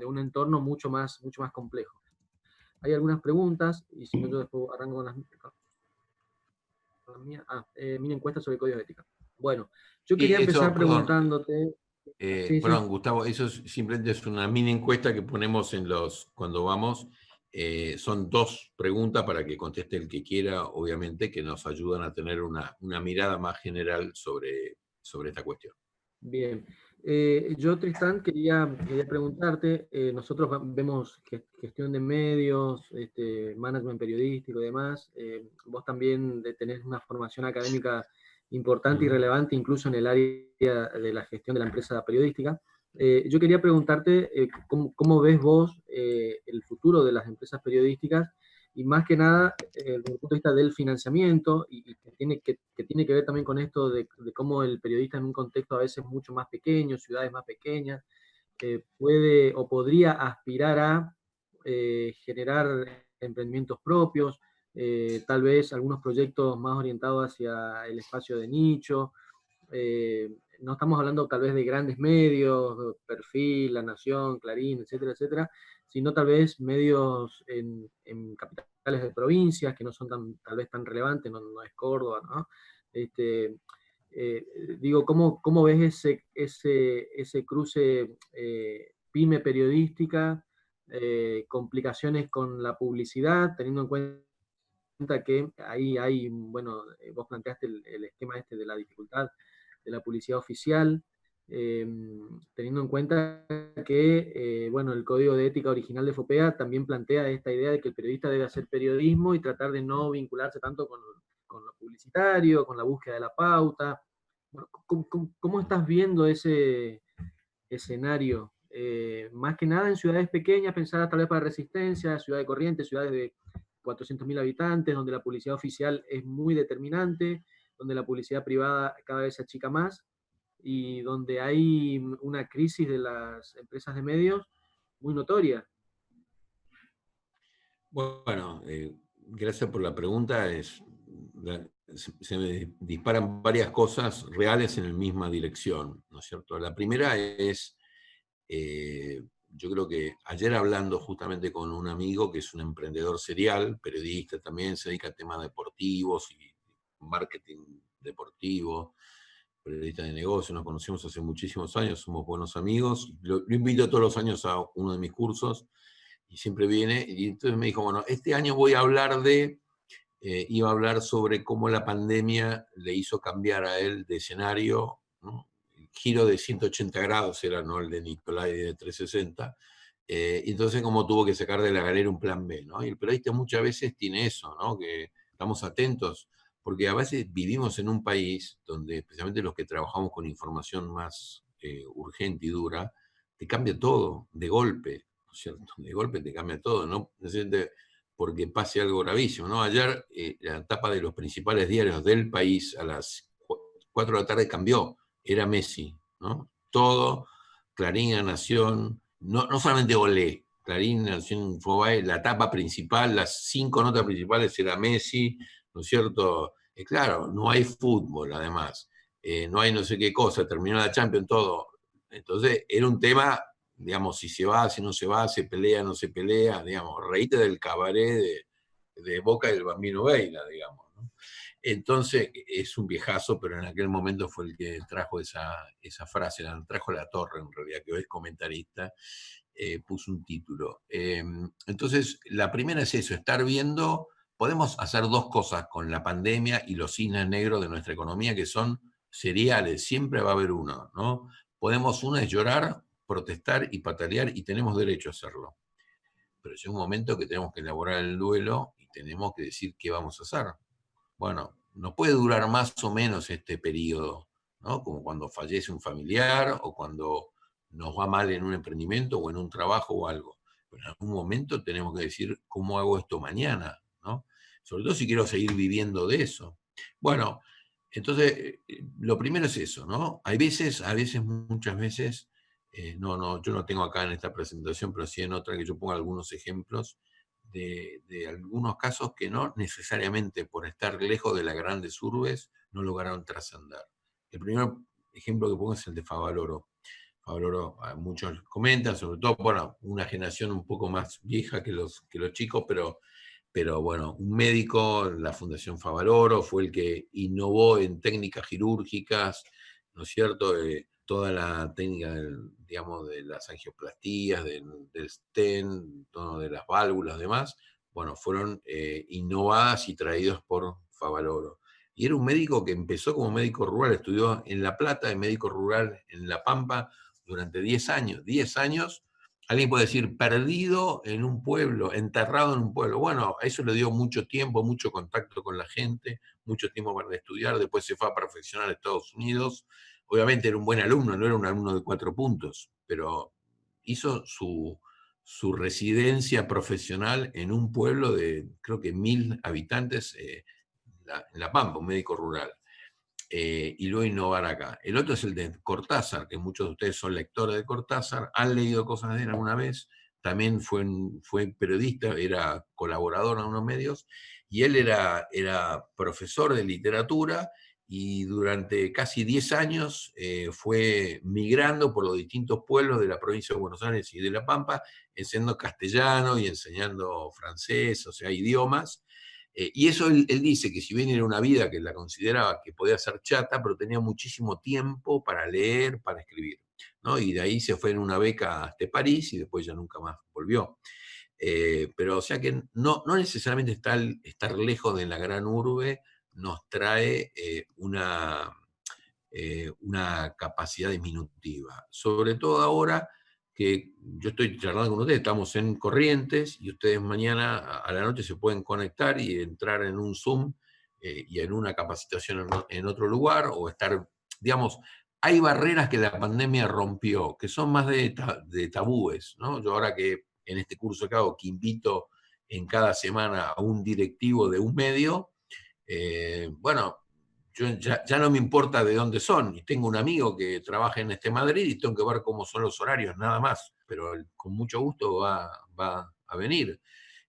un entorno mucho más complejo. Hay algunas preguntas, y si no, yo después arranco con las mías. Mi encuesta sobre código de ética. Bueno, yo quería empezar preguntándote. Perdón, Gustavo, eso simplemente es una mini encuesta que ponemos cuando vamos. Son dos preguntas para que conteste el que quiera, obviamente, que nos ayudan a tener una mirada más general sobre esta cuestión. Bien. Yo, Tristán, quería preguntarte, nosotros vemos gestión de medios, management periodístico y demás. Vos también tenés una formación académica importante y relevante, incluso en el área de la gestión de la empresa periodística. Yo quería preguntarte cómo ves vos el futuro de las empresas periodísticas y más que nada desde el punto de vista del financiamiento y que tiene que ver también con esto de cómo el periodista en un contexto a veces mucho más pequeño, ciudades más pequeñas, puede o podría aspirar a generar emprendimientos propios, tal vez algunos proyectos más orientados hacia el espacio de nicho. No estamos hablando tal vez de grandes medios, Perfil, La Nación, Clarín, etcétera, etcétera, sino tal vez medios en capitales de provincias que no son tal vez tan relevantes, no es Córdoba, ¿no? Este, Digo, ¿cómo ves ese cruce pyme periodística, complicaciones con la publicidad, teniendo en cuenta que ahí hay, bueno, vos planteaste el esquema este de la dificultad de la publicidad oficial, eh, teniendo en cuenta que, bueno, el código de ética original de FOPEA también plantea esta idea de que el periodista debe hacer periodismo y tratar de no vincularse tanto con lo publicitario, con la búsqueda de la pauta. Bueno, ¿cómo estás viendo ese escenario? Más que nada en ciudades pequeñas, pensadas tal vez para Resistencia, Ciudad de Corrientes, ciudades de 400.000 habitantes, donde la publicidad oficial es muy determinante, donde la publicidad privada cada vez se achica más y donde hay una crisis de las empresas de medios muy notoria. Bueno, gracias por la pregunta. Se me disparan varias cosas reales en la misma dirección, ¿no es cierto? La primera es, yo creo que ayer hablando justamente con un amigo que es un emprendedor serial, periodista también, se dedica a temas deportivos y marketing deportivo, periodista de negocios, nos conocimos hace muchísimos años, somos buenos amigos, lo invito todos los años a uno de mis cursos y siempre viene, y entonces me dijo, bueno, este año voy a hablar iba a hablar sobre cómo la pandemia le hizo cambiar a él de escenario, ¿no? El giro de 180 grados era, no el de Nicolai de 360, entonces como tuvo que sacar de la galera un plan B, ¿no? Y el periodista muchas veces tiene eso, ¿no? Que estamos atentos, porque a veces vivimos en un país donde, especialmente los que trabajamos con información más urgente y dura, te cambia todo de golpe, ¿no es cierto? De golpe te cambia todo, ¿no? Porque pase algo gravísimo, ¿no? Ayer la tapa de los principales diarios del país a las 4 de la tarde cambió, era Messi, ¿no? Todo, Clarín, La Nación, no solamente Olé, Clarín, La Nación, Infobae, la tapa principal, las 5 notas principales era Messi, ¿no es cierto? Claro, no hay fútbol, además, no hay no sé qué cosa, terminó la Champions, todo. Entonces, era un tema, digamos, si se va, si no se va, se pelea, no se pelea, digamos, reíte del cabaret de Boca y del Bambino Veila, digamos, ¿no? Entonces, es un viejazo, pero en aquel momento fue el que trajo esa frase, la trajo La Torre, en realidad, que hoy es comentarista, puso un título. Entonces, la primera es eso, estar viendo, podemos hacer dos cosas con la pandemia y los cisnes negros de nuestra economía, que son seriales, siempre va a haber uno, ¿no? Una es llorar, protestar y patalear, y tenemos derecho a hacerlo. Pero llega un momento que tenemos que elaborar el duelo y tenemos que decir qué vamos a hacer. Bueno, no puede durar más o menos este periodo, ¿no? Como cuando fallece un familiar o cuando nos va mal en un emprendimiento o en un trabajo o algo. Pero en algún momento tenemos que decir cómo hago esto mañana, ¿no? Sobre todo si quiero seguir viviendo de eso. Bueno, entonces, lo primero es eso, ¿no? Hay veces, muchas veces, yo no tengo acá en esta presentación, pero sí en otra que yo ponga algunos ejemplos de algunos casos que no necesariamente por estar lejos de las grandes urbes no lograron trascender. El primer ejemplo que pongo es el de Favaloro. Favaloro, muchos comentan, sobre todo, bueno, una generación un poco más vieja que los chicos, pero bueno, un médico, la Fundación Favaloro, fue el que innovó en técnicas quirúrgicas, ¿no es cierto? toda la técnica, digamos, de las angioplastías, del stent, todo de las válvulas, demás, bueno, fueron innovadas y traídos por Favaloro. Y era un médico que empezó como médico rural, estudió en La Plata, de médico rural en La Pampa, durante 10 años. 10 años, alguien puede decir, perdido en un pueblo, enterrado en un pueblo. Bueno, a eso le dio mucho tiempo, mucho contacto con la gente, mucho tiempo para estudiar, después se fue a perfeccionar a Estados Unidos. Obviamente era un buen alumno, no era un alumno de 4 puntos, pero hizo su residencia profesional en un pueblo de, creo que 1000 habitantes, en La Pampa, un médico rural. Y luego innovar acá. El otro es el de Cortázar, que muchos de ustedes son lectores de Cortázar, han leído cosas de él alguna vez, también fue periodista, era colaborador en unos medios, y él era profesor de literatura, y durante casi 10 años fue migrando por los distintos pueblos de la provincia de Buenos Aires y de La Pampa, enseñando castellano y enseñando francés, o sea, idiomas. Y eso él dice que si bien era una vida que la consideraba que podía ser chata, pero tenía muchísimo tiempo para leer, para escribir, ¿no? Y de ahí se fue en una beca hasta París y después ya nunca más volvió. Pero o sea que no necesariamente estar lejos de la gran urbe nos trae una capacidad disminutiva. Sobre todo ahora que yo estoy charlando con ustedes, estamos en Corrientes y ustedes mañana a la noche se pueden conectar y entrar en un Zoom y en una capacitación en otro lugar o estar, digamos, hay barreras que la pandemia rompió, que son más de tabúes, ¿no? Yo ahora que en este curso que hago, que invito en cada semana a un directivo de un medio, bueno, yo ya no me importa de dónde son, y tengo un amigo que trabaja en Madrid y tengo que ver cómo son los horarios, nada más, pero con mucho gusto va a venir.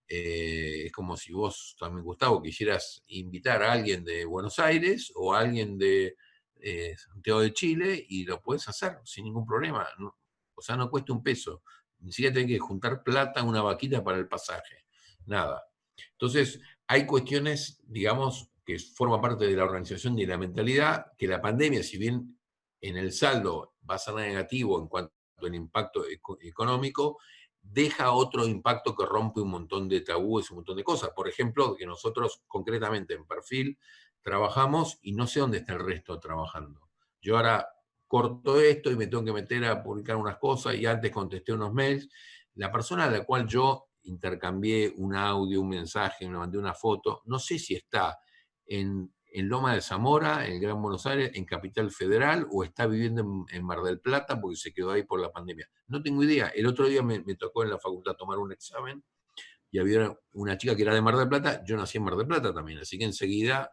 Es como si vos también, Gustavo, quisieras invitar a alguien de Buenos Aires o a alguien de Santiago de Chile y lo puedes hacer sin ningún problema. O sea, no cuesta un peso. Ni siquiera tenés que juntar plata, una vaquita para el pasaje. Nada. Entonces, hay cuestiones, digamos, que forman parte de la organización y de la mentalidad, que la pandemia, si bien en el saldo va a ser negativo en cuanto al impacto económico, deja otro impacto que rompe un montón de tabúes, un montón de cosas. Por ejemplo, que nosotros concretamente en Perfil trabajamos y no sé dónde está el resto trabajando. Yo ahora corto esto y me tengo que meter a publicar unas cosas y antes contesté unos mails. La persona a la cual yo intercambié un audio, un mensaje, me mandé una foto, no sé si está en Loma de Zamora, en Gran Buenos Aires, en Capital Federal, o está viviendo en Mar del Plata porque se quedó ahí por la pandemia. No tengo idea. El otro día me tocó en la facultad tomar un examen y había una chica que era de Mar del Plata, yo nací en Mar del Plata también, así que enseguida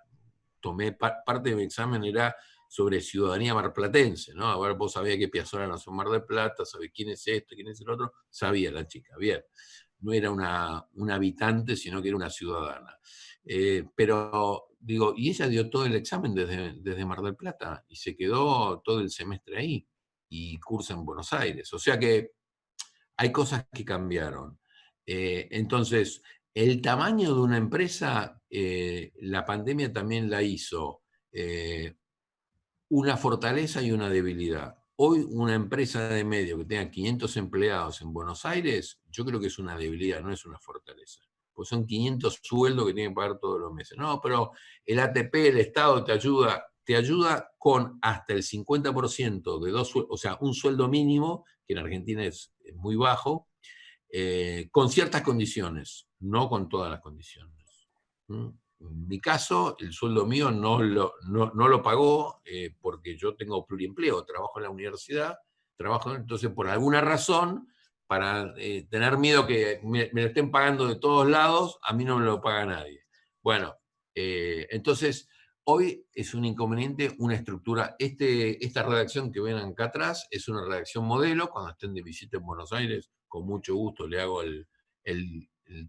tomé parte de mi examen, era sobre ciudadanía marplatense, ¿no? A ver, vos sabías que Piazzolla nació en Mar del Plata, sabés quién es esto, quién es el otro, sabía la chica, bien. No era una habitante, sino que era una ciudadana. Pero digo, y ella dio todo el examen desde Mar del Plata y se quedó todo el semestre ahí y cursa en Buenos Aires. O sea que hay cosas que cambiaron. Entonces, el tamaño de una empresa, la pandemia también la hizo una fortaleza y una debilidad. Hoy una empresa de medio que tenga 500 empleados en Buenos Aires, yo creo que es una debilidad, no es una fortaleza. Pues son 500 sueldos que tienen que pagar todos los meses. No, pero el ATP, el Estado te ayuda con hasta el 50% de dos sueldos, o sea, un sueldo mínimo, que en Argentina es muy bajo, con ciertas condiciones, no con todas las condiciones. ¿Mm? En mi caso, el sueldo mío no lo pagó porque yo tengo pluriempleo, trabajo en la universidad, entonces por alguna razón, para tener miedo que me lo estén pagando de todos lados, a mí no me lo paga nadie. Bueno, entonces hoy es un inconveniente una estructura. Esta redacción que ven acá atrás es una redacción modelo. Cuando estén de visita en Buenos Aires, con mucho gusto le hago el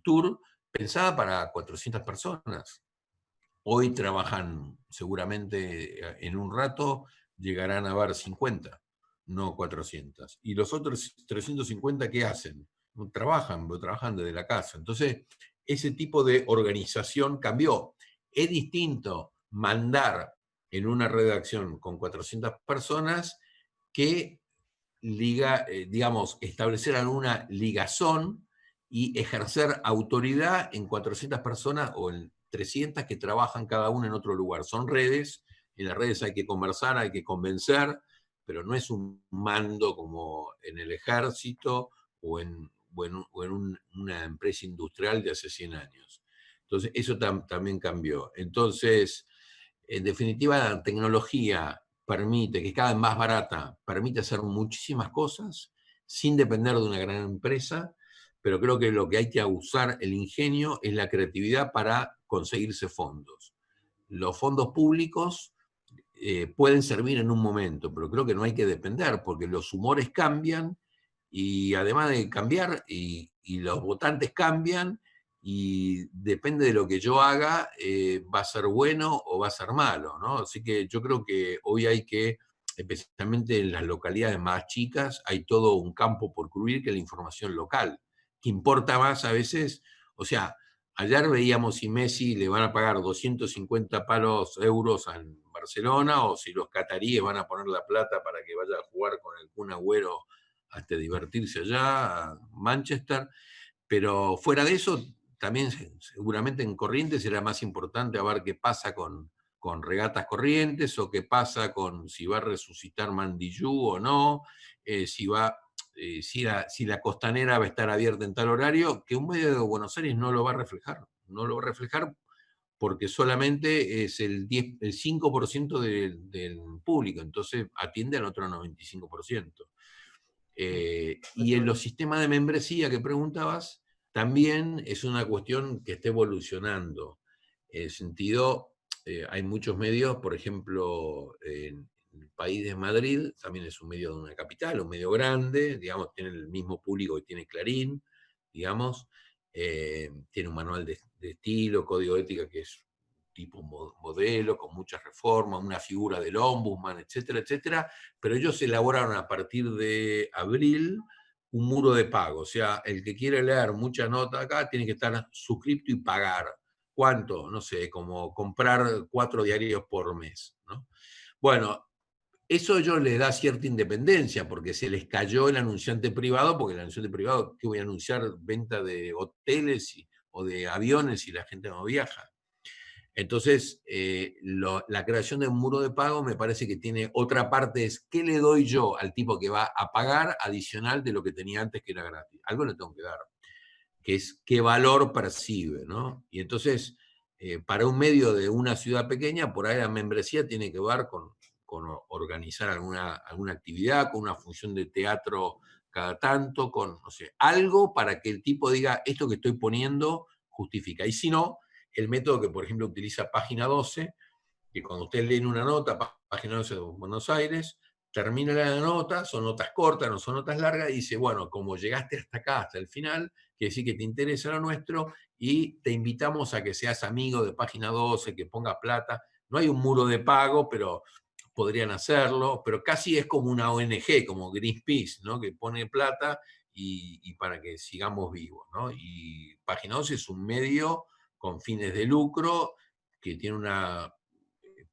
tour, pensada para 400 personas. Hoy trabajan seguramente en un rato, llegarán a haber 50, no 400. Y los otros 350, ¿qué hacen? Trabajan desde la casa. Entonces, ese tipo de organización cambió. Es distinto mandar en una redacción con 400 personas que digamos, establecer alguna ligazón y ejercer autoridad en 400 personas o en 300 que trabajan cada uno en otro lugar. Son redes, en las redes hay que conversar, hay que convencer, pero no es un mando como en el ejército o en una empresa industrial de hace 100 años. Entonces, eso también cambió. Entonces, en definitiva, la tecnología permite, que es cada vez más barata, permite hacer muchísimas cosas sin depender de una gran empresa, pero creo que lo que hay que usar el ingenio es la creatividad para conseguirse fondos. Los fondos públicos pueden servir en un momento, pero creo que no hay que depender, porque los humores cambian, y además de cambiar, y los votantes cambian, y depende de lo que yo haga, va a ser bueno o va a ser malo, ¿no? Así que yo creo que hoy hay que, especialmente en las localidades más chicas, hay todo un campo por cubrir que la información local, que importa más a veces. O sea, ayer veíamos si Messi le van a pagar 250 euros en Barcelona, o si los cataríes van a poner la plata para que vaya a jugar con el Kun Agüero hasta divertirse allá, a Manchester. Pero fuera de eso, también seguramente en Corrientes será más importante a ver qué pasa con Regatas Corrientes, o qué pasa con si va a resucitar Mandillú o no, si la costanera va a estar abierta en tal horario, que un medio de Buenos Aires no lo va a reflejar. No lo va a reflejar porque solamente es el 5% del público, entonces atiende al otro 95%. Y en los sistemas de membresía que preguntabas, también es una cuestión que está evolucionando. En el sentido, hay muchos medios, por ejemplo, en el país de Madrid, también es un medio de una capital, un medio grande, digamos, tiene el mismo público que tiene Clarín, digamos, tiene un manual de estilo, código de ética que es tipo modelo, con muchas reformas, una figura del ombudsman, etcétera, etcétera, pero ellos elaboraron a partir de abril un muro de pago. O sea, el que quiere leer mucha nota acá tiene que estar suscripto y pagar. ¿Cuánto? No sé, como comprar 4 diarios por mes, ¿no? Bueno, eso a ellos les da cierta independencia, porque se les cayó el anunciante privado, porque el anunciante privado, ¿qué voy a anunciar? Venta de hoteles o de aviones si la gente no viaja. Entonces, la creación de un muro de pago me parece que tiene otra parte, es ¿qué le doy yo al tipo que va a pagar adicional de lo que tenía antes, que era gratis? Algo le tengo que dar, que es qué valor percibe, ¿no? Y entonces, para un medio de una ciudad pequeña, por ahí la membresía tiene que ver con organizar alguna actividad, con una función de teatro cada tanto, con, no sé, algo para que el tipo diga, esto que estoy poniendo justifica. Y si no, el método que, por ejemplo, utiliza Página 12, que cuando ustedes leen una nota, Página 12 de Buenos Aires, termina la nota, son notas cortas, no son notas largas, y dice, bueno, como llegaste hasta acá, hasta el final, quiere decir que te interesa lo nuestro, y te invitamos a que seas amigo de Página 12, que pongas plata. No hay un muro de pago, pero podrían hacerlo, pero casi es como una ONG, como Greenpeace, ¿no? Que pone plata y para que sigamos vivos, ¿no? Y Página 12 es un medio con fines de lucro que tiene una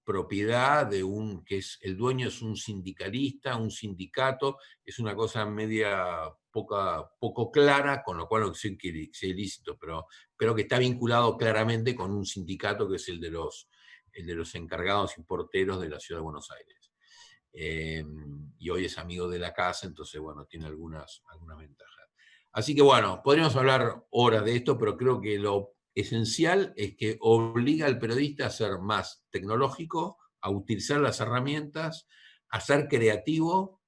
propiedad de que es el dueño, es un sindicalista, un sindicato, es una cosa media poco clara, con lo cual no sé que sea ilícito, pero que está vinculado claramente con un sindicato que es el de los encargados y porteros de la Ciudad de Buenos Aires. Y hoy es amigo de la casa, entonces, bueno, tiene algunas ventajas. Así que, bueno, podríamos hablar horas de esto, pero creo que lo esencial es que obliga al periodista a ser más tecnológico, a utilizar las herramientas, a ser creativo,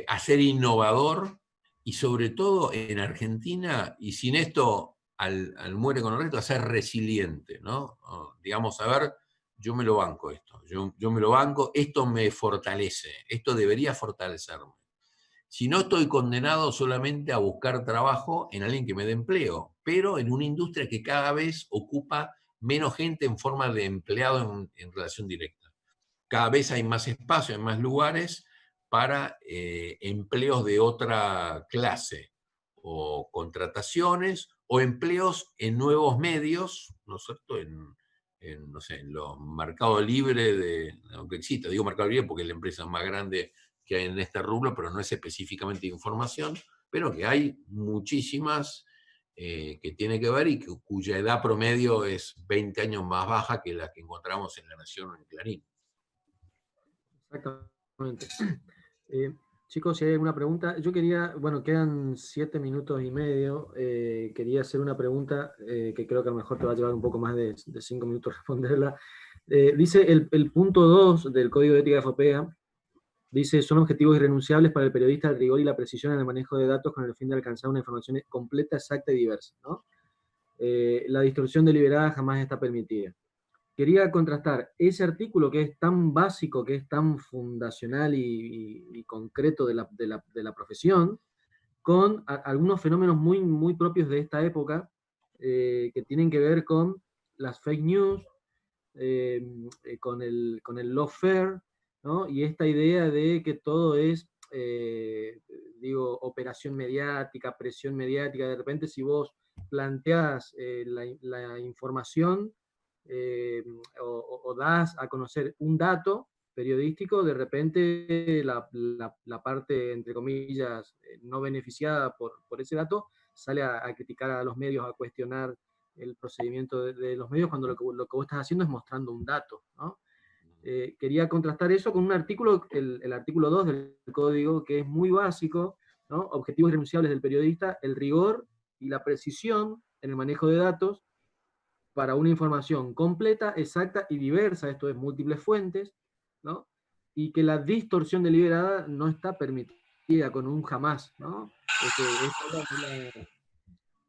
a ser innovador, y sobre todo en Argentina, y sin esto al muere con el resto, a ser resiliente, ¿no? Digamos, a ver, yo me lo banco esto, yo me lo banco, esto me fortalece, esto debería fortalecerme. Si no, estoy condenado solamente a buscar trabajo en alguien que me dé empleo, pero en una industria que cada vez ocupa menos gente en forma de empleado en relación directa. Cada vez hay más espacio, hay más lugares para empleos de otra clase, o contrataciones, o empleos en nuevos medios, ¿no es cierto? No sé, en los mercados libres, aunque exista, digo mercado libre porque es la empresa más grande que hay en este rubro, pero no es específicamente información, pero que hay muchísimas que tiene que ver y cuya edad promedio es 20 años más baja que la que encontramos en La Nación o en Clarín. Exactamente. Eh, chicos, si hay alguna pregunta, yo quería, bueno, quedan 7 minutos y medio, quería hacer una pregunta que creo que a lo mejor te va a llevar un poco más de 5 minutos responderla. Dice el punto 2 del Código de Ética de FOPEA, dice, son objetivos irrenunciables para el periodista el rigor y la precisión en el manejo de datos con el fin de alcanzar una información completa, exacta y diversa, ¿no? La distorsión deliberada jamás está permitida. Quería contrastar ese artículo que es tan básico, que es tan fundacional y concreto de la profesión, con algunos fenómenos muy, muy propios de esta época, que tienen que ver con las fake news, con el lawfare, ¿no? Y esta idea de que todo es, digo, operación mediática, presión mediática. De repente, si vos planteás la información, eh, o das a conocer un dato periodístico, de repente la parte, entre comillas, no beneficiada por ese dato, sale a criticar a los medios, a cuestionar el procedimiento de los medios, cuando lo que vos estás haciendo es mostrando un dato, ¿no? Quería contrastar eso con un artículo, el artículo 2 del código, que es muy básico, ¿no? Objetivos irrenunciables del periodista, el rigor y la precisión en el manejo de datos para una información completa, exacta y diversa, esto es múltiples fuentes, ¿no? Y que la distorsión deliberada no está permitida con un jamás, ¿no? Esto habla de la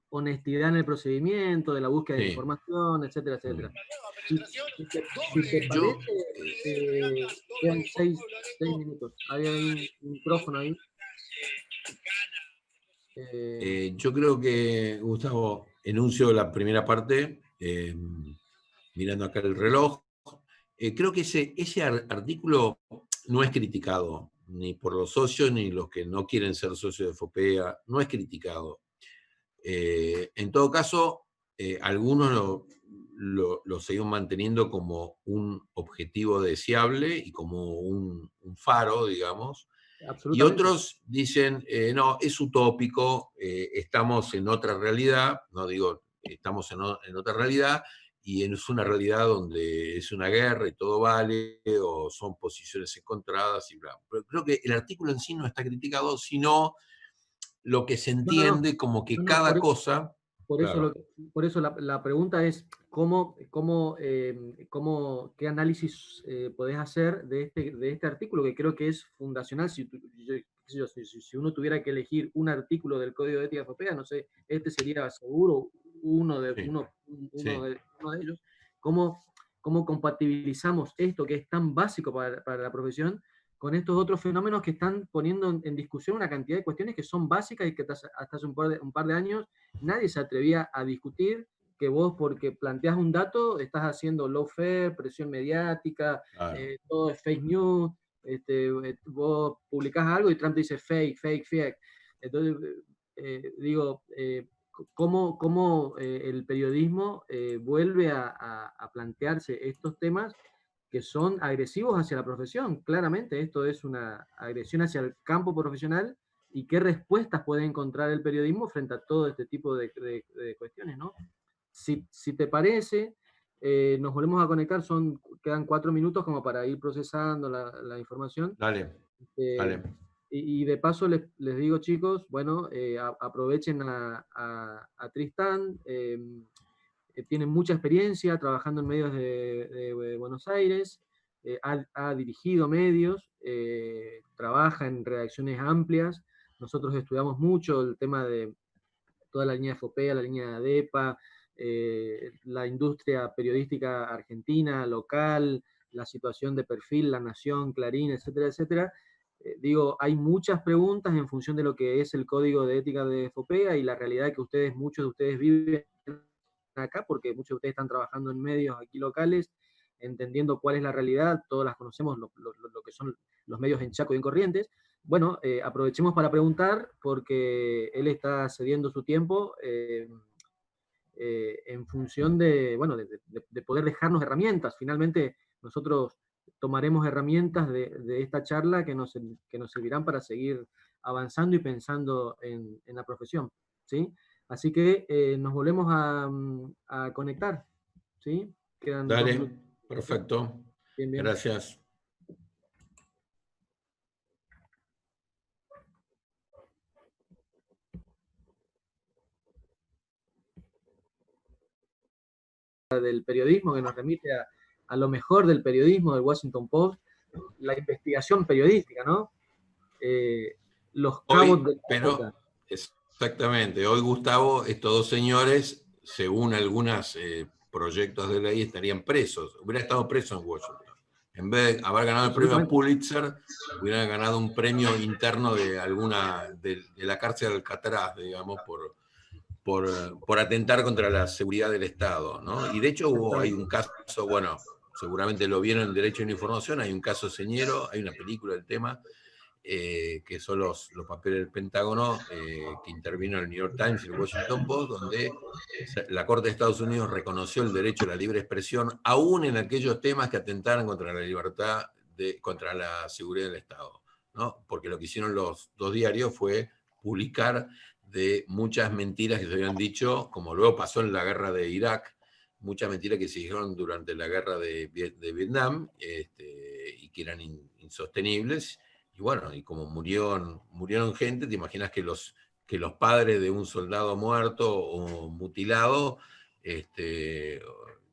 honestidad en el procedimiento, de la búsqueda de Sí. información, etcétera, etcétera. Si te Yo, parece, quedan 6 minutos. Hay un micrófono ahí. yo creo que, Gustavo, enuncio la primera parte, mirando acá el reloj. Creo que ese artículo no es criticado, ni por los socios, ni los que no quieren ser socios de FOPEA, no es criticado. En todo caso, algunos lo seguimos manteniendo como un objetivo deseable y como un faro, digamos, y Absolutamente. otros dicen, no, es utópico, estamos en otra realidad, no digo, estamos en otra realidad, y es una realidad donde es una guerra y todo vale, o son posiciones encontradas, y bla. Pero creo que el artículo en sí no está criticado, sino lo que se No, no, no. entiende como que No, no, cada cosa, por eso, claro, por eso la pregunta es qué análisis podés hacer de este artículo, que creo que es fundacional. Si uno tuviera que elegir un artículo del Código de Ética de FOPEA, no sé, este sería seguro sí, sí. uno de ellos. ¿Cómo compatibilizamos esto que es tan básico para la profesión con estos otros fenómenos que están poniendo en discusión una cantidad de cuestiones que son básicas y que hasta hace un par de años nadie se atrevía a discutir, que vos, porque planteas un dato, estás haciendo lawfare, presión mediática, Claro. todo es fake news, vos publicás algo y Trump te dice fake, fake, fake. Entonces, digo, cómo el periodismo vuelve a plantearse estos temas que son agresivos hacia la profesión. Claramente esto es una agresión hacia el campo profesional, y qué respuestas puede encontrar el periodismo frente a todo este tipo de cuestiones, ¿no? Si te parece, nos volvemos a conectar, quedan 4 minutos como para ir procesando la información. Dale, Eh, dale. y de paso les digo, chicos, bueno, aprovechen a Tristán, tiene mucha experiencia trabajando en medios de Buenos Aires, ha dirigido medios, trabaja en redacciones amplias. Nosotros estudiamos mucho el tema de toda la línea de FOPEA, la línea de ADEPA, la industria periodística argentina, local, la situación de Perfil, La Nación, Clarín, etcétera, etcétera. Digo, hay muchas preguntas en función de lo que es el código de ética de FOPEA y la realidad que muchos de ustedes viven acá, porque muchos de ustedes están trabajando en medios aquí locales, entendiendo cuál es la realidad, todas las conocemos, lo que son los medios en Chaco y en Corrientes. Bueno, aprovechemos para preguntar, porque él está cediendo su tiempo en función de, bueno, de poder dejarnos herramientas. Finalmente, nosotros tomaremos herramientas de esta charla que nos servirán para seguir avanzando y pensando en la profesión, ¿sí? Así que nos volvemos a conectar, ¿sí? Quedan 2 minutos. Dale, perfecto. Bien, bien. Gracias. Del periodismo, que nos remite a lo mejor del periodismo del Washington Post, la investigación periodística, ¿no? Los cabos de Hoy, la época. pero exactamente, hoy Gustavo, estos dos señores, según algunos proyectos de ley, estarían presos. Hubiera estado preso en Washington. En vez de haber ganado el premio Absolutamente. Pulitzer, hubieran ganado un premio interno de la cárcel de Alcatraz, digamos, por atentar contra la seguridad del Estado, ¿no? Y de hecho hay un caso, bueno, seguramente lo vieron en Derecho a la Información, hay un caso señero, hay una película del tema, que son los papeles del Pentágono, que intervino en el New York Times y el Washington Post, donde la Corte de Estados Unidos reconoció el derecho a la libre expresión, aún en aquellos temas que atentaran contra la libertad, contra la seguridad del Estado, ¿no? Porque lo que hicieron los dos diarios fue publicar de muchas mentiras que se habían dicho, como luego pasó en la guerra de Irak, muchas mentiras que se dijeron durante la guerra de Vietnam, y que eran insostenibles. Y bueno, y como murieron gente, te imaginas que los padres de un soldado muerto o mutilado,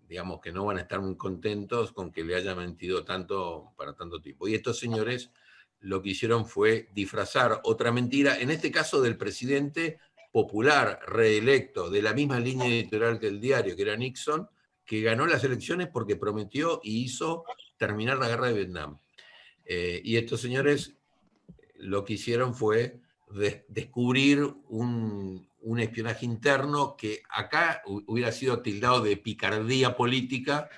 digamos que no van a estar muy contentos con que le haya mentido tanto para tanto tiempo. Y estos señores lo que hicieron fue disfrazar otra mentira, en este caso del presidente popular reelecto, de la misma línea editorial que el diario, que era Nixon, que ganó las elecciones porque prometió y hizo terminar la guerra de Vietnam. Y estos señores lo que hicieron fue descubrir un espionaje interno que acá hubiera sido tildado de picardía política,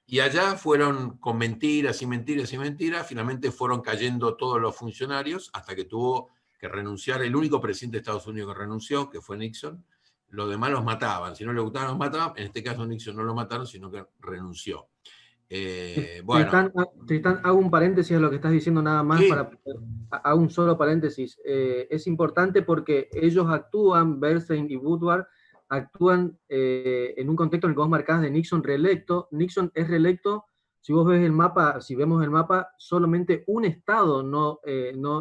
y allá fueron con mentiras y mentiras y mentiras, finalmente fueron cayendo todos los funcionarios hasta que tuvo que renunciar el único presidente de Estados Unidos que renunció, que fue Nixon. Los demás los mataban, si no le gustaban los mataban, en este caso Nixon no lo mataron, sino que renunció. Bueno, Tristán, hago un paréntesis a lo que estás diciendo nada más sí, hago un solo paréntesis. Es importante porque ellos actúan, Bernstein y Woodward, actúan en un contexto en el que vos marcás de Nixon reelecto. Nixon es reelecto, si vos ves el mapa, si vemos el mapa, solamente un estado no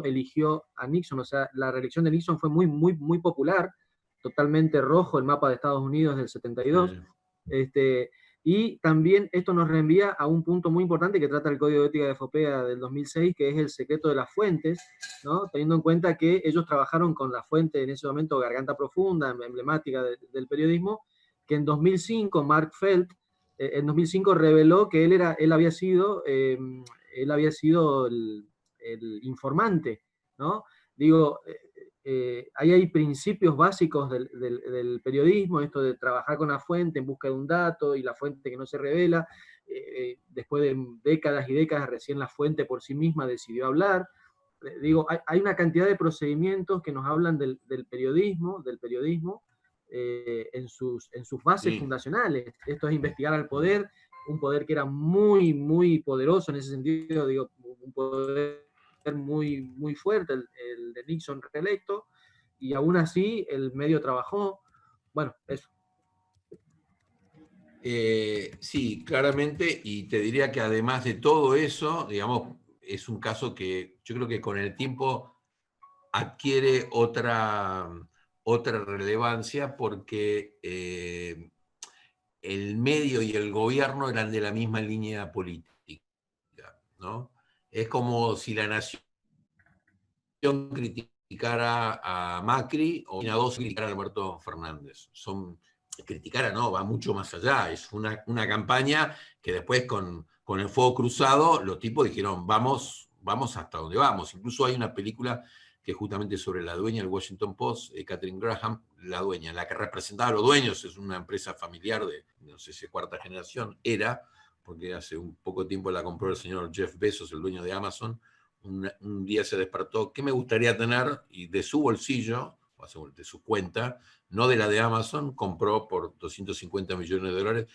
eligió a Nixon, o sea, la reelección de Nixon fue muy, muy, muy popular, totalmente rojo el mapa de Estados Unidos del 72. Y también esto nos reenvía a un punto muy importante que trata el Código de Ética de FOPEA del 2006, que es el secreto de las fuentes, ¿no? Teniendo en cuenta que ellos trabajaron con la fuente en ese momento Garganta Profunda, emblemática del periodismo, que en 2005 Mark Felt, en 2005 reveló que él había sido el informante, ¿no? Digo, ahí hay principios básicos del periodismo, esto de trabajar con la fuente en busca de un dato y la fuente que no se revela. Después de décadas y décadas, recién la fuente por sí misma decidió hablar. Digo, hay una cantidad de procedimientos que nos hablan del periodismo, en sus bases sí. fundacionales. Esto es investigar al poder, un poder que era muy, muy poderoso en ese sentido, digo, un poder muy, muy fuerte, el de Nixon reelecto, y aún así el medio trabajó. Bueno, eso. Sí, claramente, y te diría que además de todo eso, digamos, es un caso que yo creo que con el tiempo adquiere otra relevancia, porque el medio y el gobierno eran de la misma línea política, ¿no? Es como si la nación criticara a Macri o China 2 criticara a Alberto Fernández. Criticara no, va mucho más allá. Es una campaña que después con el fuego cruzado los tipos dijeron vamos hasta donde vamos. Incluso hay una película que justamente sobre la dueña del Washington Post, Katharine Graham, la dueña, la que representaba a los dueños, es una empresa familiar de, no sé si cuarta generación, porque hace un poco tiempo la compró el señor Jeff Bezos, el dueño de Amazon. Un día se despertó, ¿qué me gustaría tener? Y de su bolsillo, de su cuenta, no de la de Amazon, compró por 250 millones de dólares.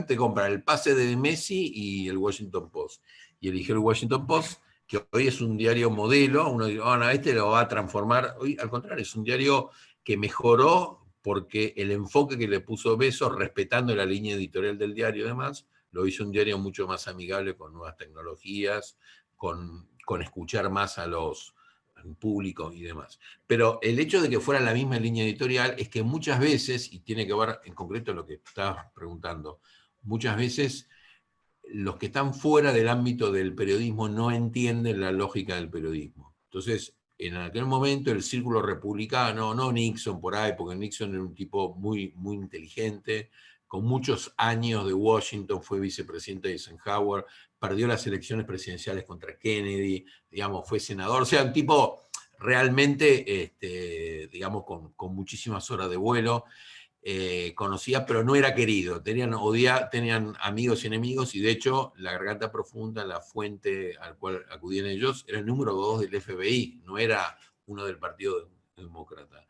Te compra el pase de Messi y el Washington Post. y eligió el Washington Post, que hoy es un diario modelo. Uno dice, oh, no, este lo va a transformar. Hoy, al contrario, es un diario que mejoró porque el enfoque que le puso Bezos, respetando la línea editorial del diario, además, lo hizo un diario mucho más amigable con nuevas tecnologías, con escuchar más a los públicos y demás. Pero el hecho de que fuera la misma línea editorial es que muchas veces, y tiene que ver en concreto lo que estabas preguntando, muchas veces los que están fuera del ámbito del periodismo no entienden la lógica del periodismo. Entonces, en aquel momento el círculo republicano, no Nixon por ahí, porque Nixon era un tipo muy, muy inteligente, con muchos años de Washington, fue vicepresidente de Eisenhower, perdió las elecciones presidenciales contra Kennedy, digamos, fue senador, o sea, un tipo realmente, digamos, con muchísimas horas de vuelo. Conocía, pero no era querido. Tenían amigos y enemigos, y de hecho, la Garganta Profunda, la fuente al cual acudían ellos, era el número 2 del FBI, no era uno del Partido Demócrata.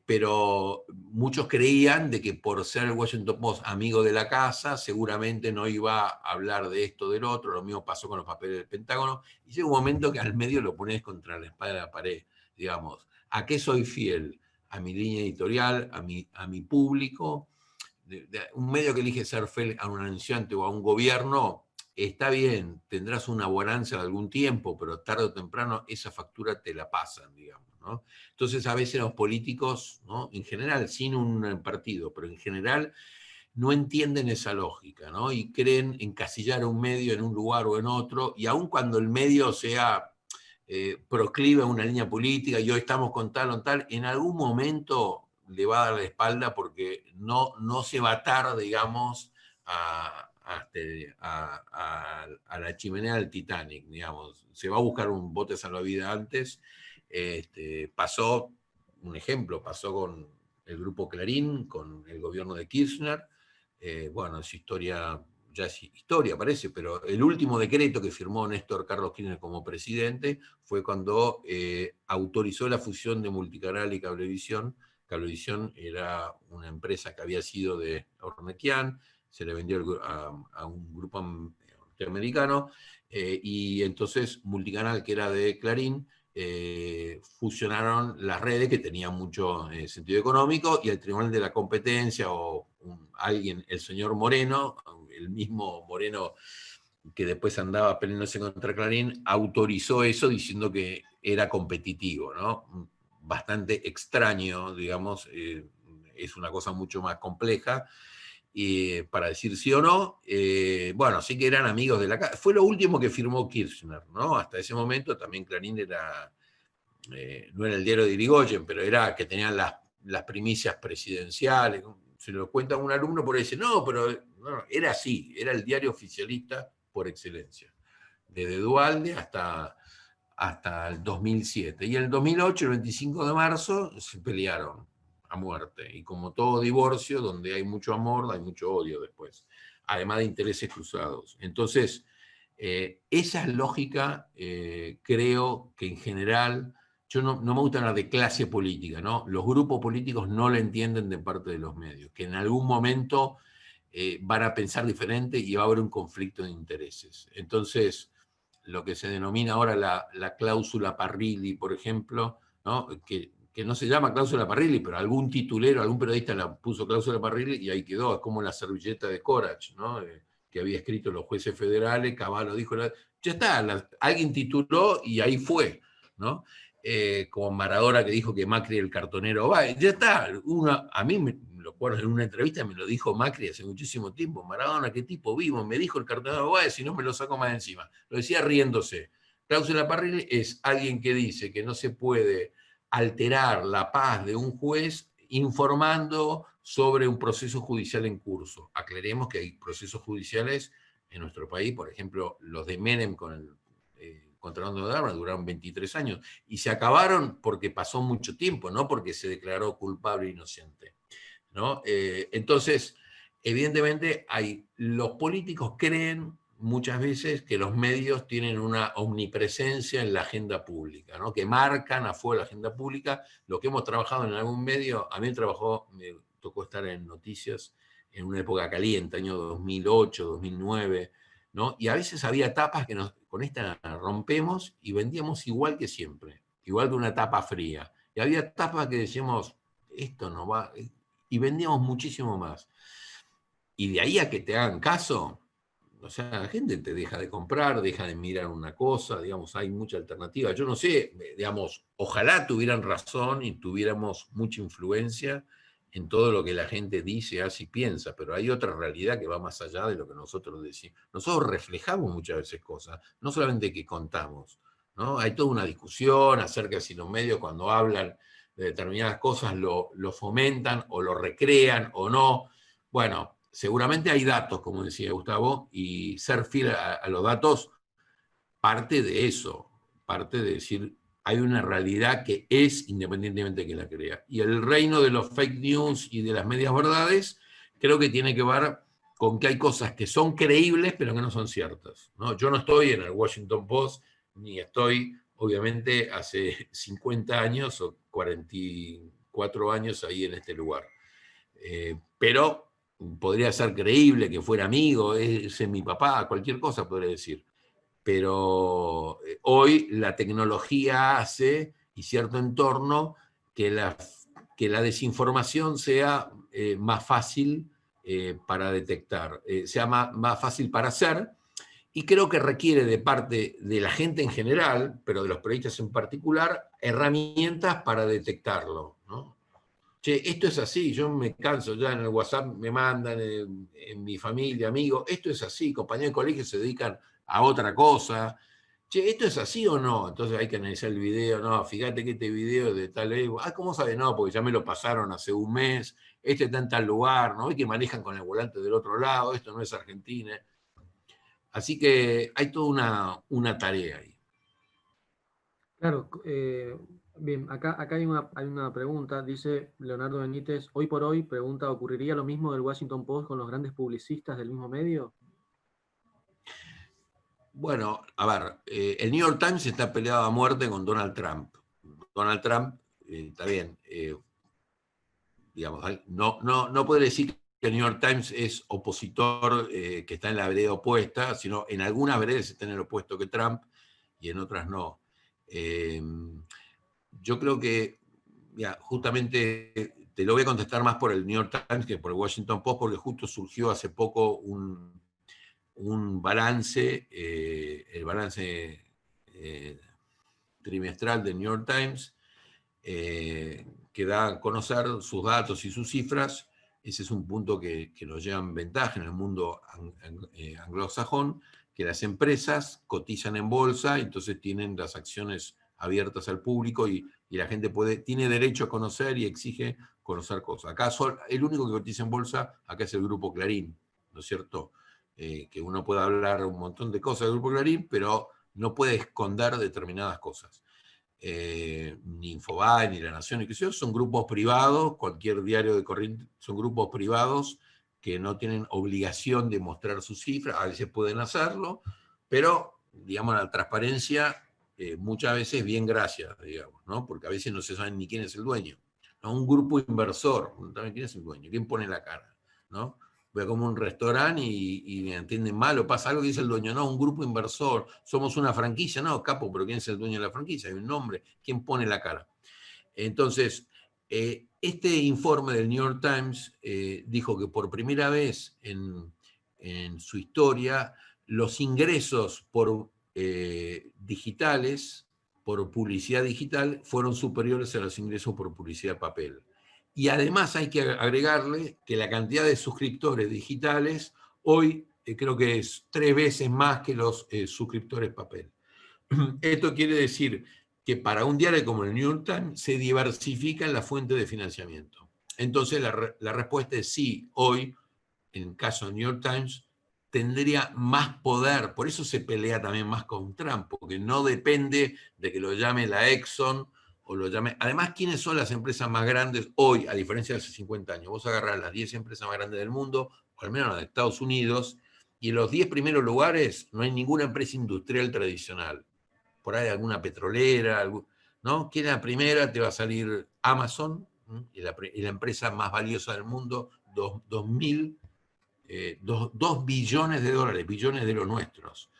Pero muchos creían de que por ser el Washington Post amigo de la casa, seguramente no iba a hablar de esto, del otro. Lo mismo pasó con los papeles del Pentágono, y llega un momento que al medio lo pones contra la espada de la pared, digamos. ¿A qué soy fiel? A mi línea editorial, a mi público. Un medio que elige ser fiel a un anunciante o a un gobierno, está bien, tendrás una bonanza de algún tiempo, pero tarde o temprano esa factura te la pasan, digamos, ¿no? Entonces a veces los políticos, ¿no?, en general, sin un partido, pero en general, no entienden esa lógica, ¿no? Y creen encasillar a un medio en un lugar o en otro, y aun cuando el medio sea proclive a una línea política, y hoy estamos con tal o tal, en algún momento le va a dar la espalda porque no se va a atar, digamos, a la chimenea del Titanic, digamos. Se va a buscar un bote salvavidas antes. Pasó, un ejemplo, pasó con el grupo Clarín, con el gobierno de Kirchner. Bueno, es historia, ya es historia parece, pero el último decreto que firmó Néstor Carlos Kirchner como presidente fue cuando autorizó la fusión de Multicanal y Cablevisión. Cablevisión era una empresa que había sido de Ornequian, se le vendió a un grupo norteamericano, y entonces Multicanal, que era de Clarín, fusionaron las redes que tenían mucho sentido económico, y el Tribunal de la Competencia o alguien, el señor Moreno, el mismo Moreno que después andaba peleándose contra Clarín, autorizó eso diciendo que era competitivo, ¿no? Bastante extraño, digamos, es una cosa mucho más compleja. Para decir sí o no, bueno, sí que eran amigos de la casa. Fue lo último que firmó Kirchner, ¿no? Hasta ese momento también Clarín era, no era el diario de Irigoyen, pero era que tenían las primicias presidenciales. Se lo cuenta un alumno por ahí, dice, no, pero no, era así, era el diario oficialista por excelencia, desde Duhalde hasta el 2007. Y en el 2008, el 25 de marzo, se pelearon a muerte. Y como todo divorcio, donde hay mucho amor, hay mucho odio después, además de intereses cruzados. Entonces, esa lógica, creo que en general, yo no me gusta hablar de clase política, ¿no? Los grupos políticos no la entienden de parte de los medios, que en algún momento van a pensar diferente y va a haber un conflicto de intereses. Entonces, lo que se denomina ahora la cláusula Parrilli, por ejemplo, ¿no?, que no se llama cláusula Parrilli, pero algún titulero, algún periodista la puso cláusula Parrilli y ahí quedó. Es como la servilleta de Corach, ¿no?, que había escrito los jueces federales. Cavallo dijo, ya está, alguien tituló y ahí fue, ¿no? Como Maradona, que dijo que Macri el cartonero va, ya está. A mí, lo acuerdo, en una entrevista me lo dijo Macri hace muchísimo tiempo: Maradona, qué tipo vivo, me dijo el cartonero va, si no me lo saco más de encima. Lo decía riéndose. Cláusula Parrilli es alguien que dice que no se puede alterar la paz de un juez informando sobre un proceso judicial en curso. Aclaremos que hay procesos judiciales en nuestro país, por ejemplo, los de Menem con el contrabando de armas, duraron 23 años, y se acabaron porque pasó mucho tiempo, no porque se declaró culpable e inocente, ¿no? Entonces, evidentemente, los políticos creen muchas veces que los medios tienen una omnipresencia en la agenda pública, ¿no?, que marcan a fuego la agenda pública. Lo que hemos trabajado en algún medio, a mí me tocó estar en noticias en una época caliente, año 2008, 2009, ¿no? Y a veces había tapas que con esta rompemos y vendíamos igual que siempre, igual que una tapa fría. Y había tapas que decíamos, esto no va, y vendíamos muchísimo más. Y de ahí a que te hagan caso, o sea, la gente te deja de comprar, deja de mirar una cosa, digamos, hay mucha alternativa. Yo no sé, digamos, ojalá tuvieran razón y tuviéramos mucha influencia en todo lo que la gente dice, hace y piensa, pero hay otra realidad que va más allá de lo que nosotros decimos. Nosotros reflejamos muchas veces cosas, no solamente que contamos, ¿no? Hay toda una discusión acerca de si los medios cuando hablan de determinadas cosas lo fomentan o lo recrean o no. Bueno, seguramente hay datos, como decía Gustavo, y ser fiel a los datos parte de eso, parte de decir, hay una realidad que es independientemente de que la crea. Y el reino de los fake news y de las medias verdades, creo que tiene que ver con que hay cosas que son creíbles, pero que no son ciertas, ¿no? Yo no estoy en el Washington Post, ni estoy, obviamente, hace 50 años o 44 años ahí en este lugar. Pero podría ser creíble que fuera amigo, ese es mi papá, cualquier cosa podría decir. Pero hoy la tecnología hace, y cierto entorno, que la desinformación sea más fácil para detectar, sea más fácil para hacer, y creo que requiere de parte de la gente en general, pero de los periodistas en particular, herramientas para detectarlo, ¿no? Che, esto es así, yo me canso, ya en el WhatsApp me mandan, en mi familia, amigos, esto es así, compañeros de colegio se dedican a otra cosa. Che, ¿esto es así o no? Entonces hay que analizar el video, no, fíjate que este video es de tal ley, ¿cómo sabe? No, porque ya me lo pasaron hace un mes, este está en tal lugar, ¿no? Y que manejan con el volante del otro lado, esto no es Argentina. Así que hay toda una tarea ahí. Claro, bien, acá hay una pregunta, dice Leonardo Benítez, hoy por hoy, pregunta, ¿ocurriría lo mismo del Washington Post con los grandes publicistas del mismo medio? Bueno, a ver, el New York Times está peleado a muerte con Donald Trump. Donald Trump, está bien, digamos, no puede decir que el New York Times es opositor que está en la vereda opuesta, sino en algunas veredas está en el opuesto que Trump y en otras no. Eh, yo creo que, mira, justamente te lo voy a contestar más por el New York Times que por el Washington Post, porque justo surgió hace poco un balance, el balance trimestral del New York Times, que da a conocer sus datos y sus cifras. Ese es un punto que nos lleva en ventaja en el mundo anglosajón, que las empresas cotizan en bolsa, entonces tienen las acciones abiertas al público y la gente tiene derecho a conocer y exige conocer cosas. Acá el único que cotiza en bolsa, acá es el Grupo Clarín, ¿no es cierto? Que uno puede hablar un montón de cosas del Grupo Clarín, pero no puede esconder determinadas cosas. Ni Infobae, ni La Nación, ni qué sé yo, son grupos privados, cualquier diario de corriente, son grupos privados que no tienen obligación de mostrar sus cifras, a veces pueden hacerlo, pero, digamos, la transparencia muchas veces bien gracias, digamos, ¿no? Porque a veces no se sabe ni quién es el dueño, ¿no? Un grupo inversor, también quién es el dueño, quién pone la cara, ¿no? Voy a como un restaurante y me entienden mal o pasa algo que dice el dueño, no, un grupo inversor, somos una franquicia, no, capo, pero ¿quién es el dueño de la franquicia? Hay un nombre, ¿quién pone la cara? Entonces, este informe del New York Times dijo que por primera vez en su historia los ingresos por digitales, por publicidad digital, fueron superiores a los ingresos por publicidad papel. Y además hay que agregarle que la cantidad de suscriptores digitales hoy creo que es 3 veces más que los suscriptores papel. Esto quiere decir que para un diario como el New York Times se diversifican las fuentes de financiamiento. Entonces la respuesta es sí, hoy, en el caso del New York Times, tendría más poder, por eso se pelea también más con Trump, porque no depende de que lo llame la Exxon o lo llame... Además, ¿quiénes son las empresas más grandes hoy, a diferencia de hace 50 años? Vos agarrás las 10 empresas más grandes del mundo, o al menos las de Estados Unidos, y en los 10 primeros lugares no hay ninguna empresa industrial tradicional. Por ahí alguna petrolera, ¿no? ¿Quién es la primera? Te va a salir Amazon, y la empresa más valiosa del mundo, 2.000 2 billones de dólares, billones de los nuestros.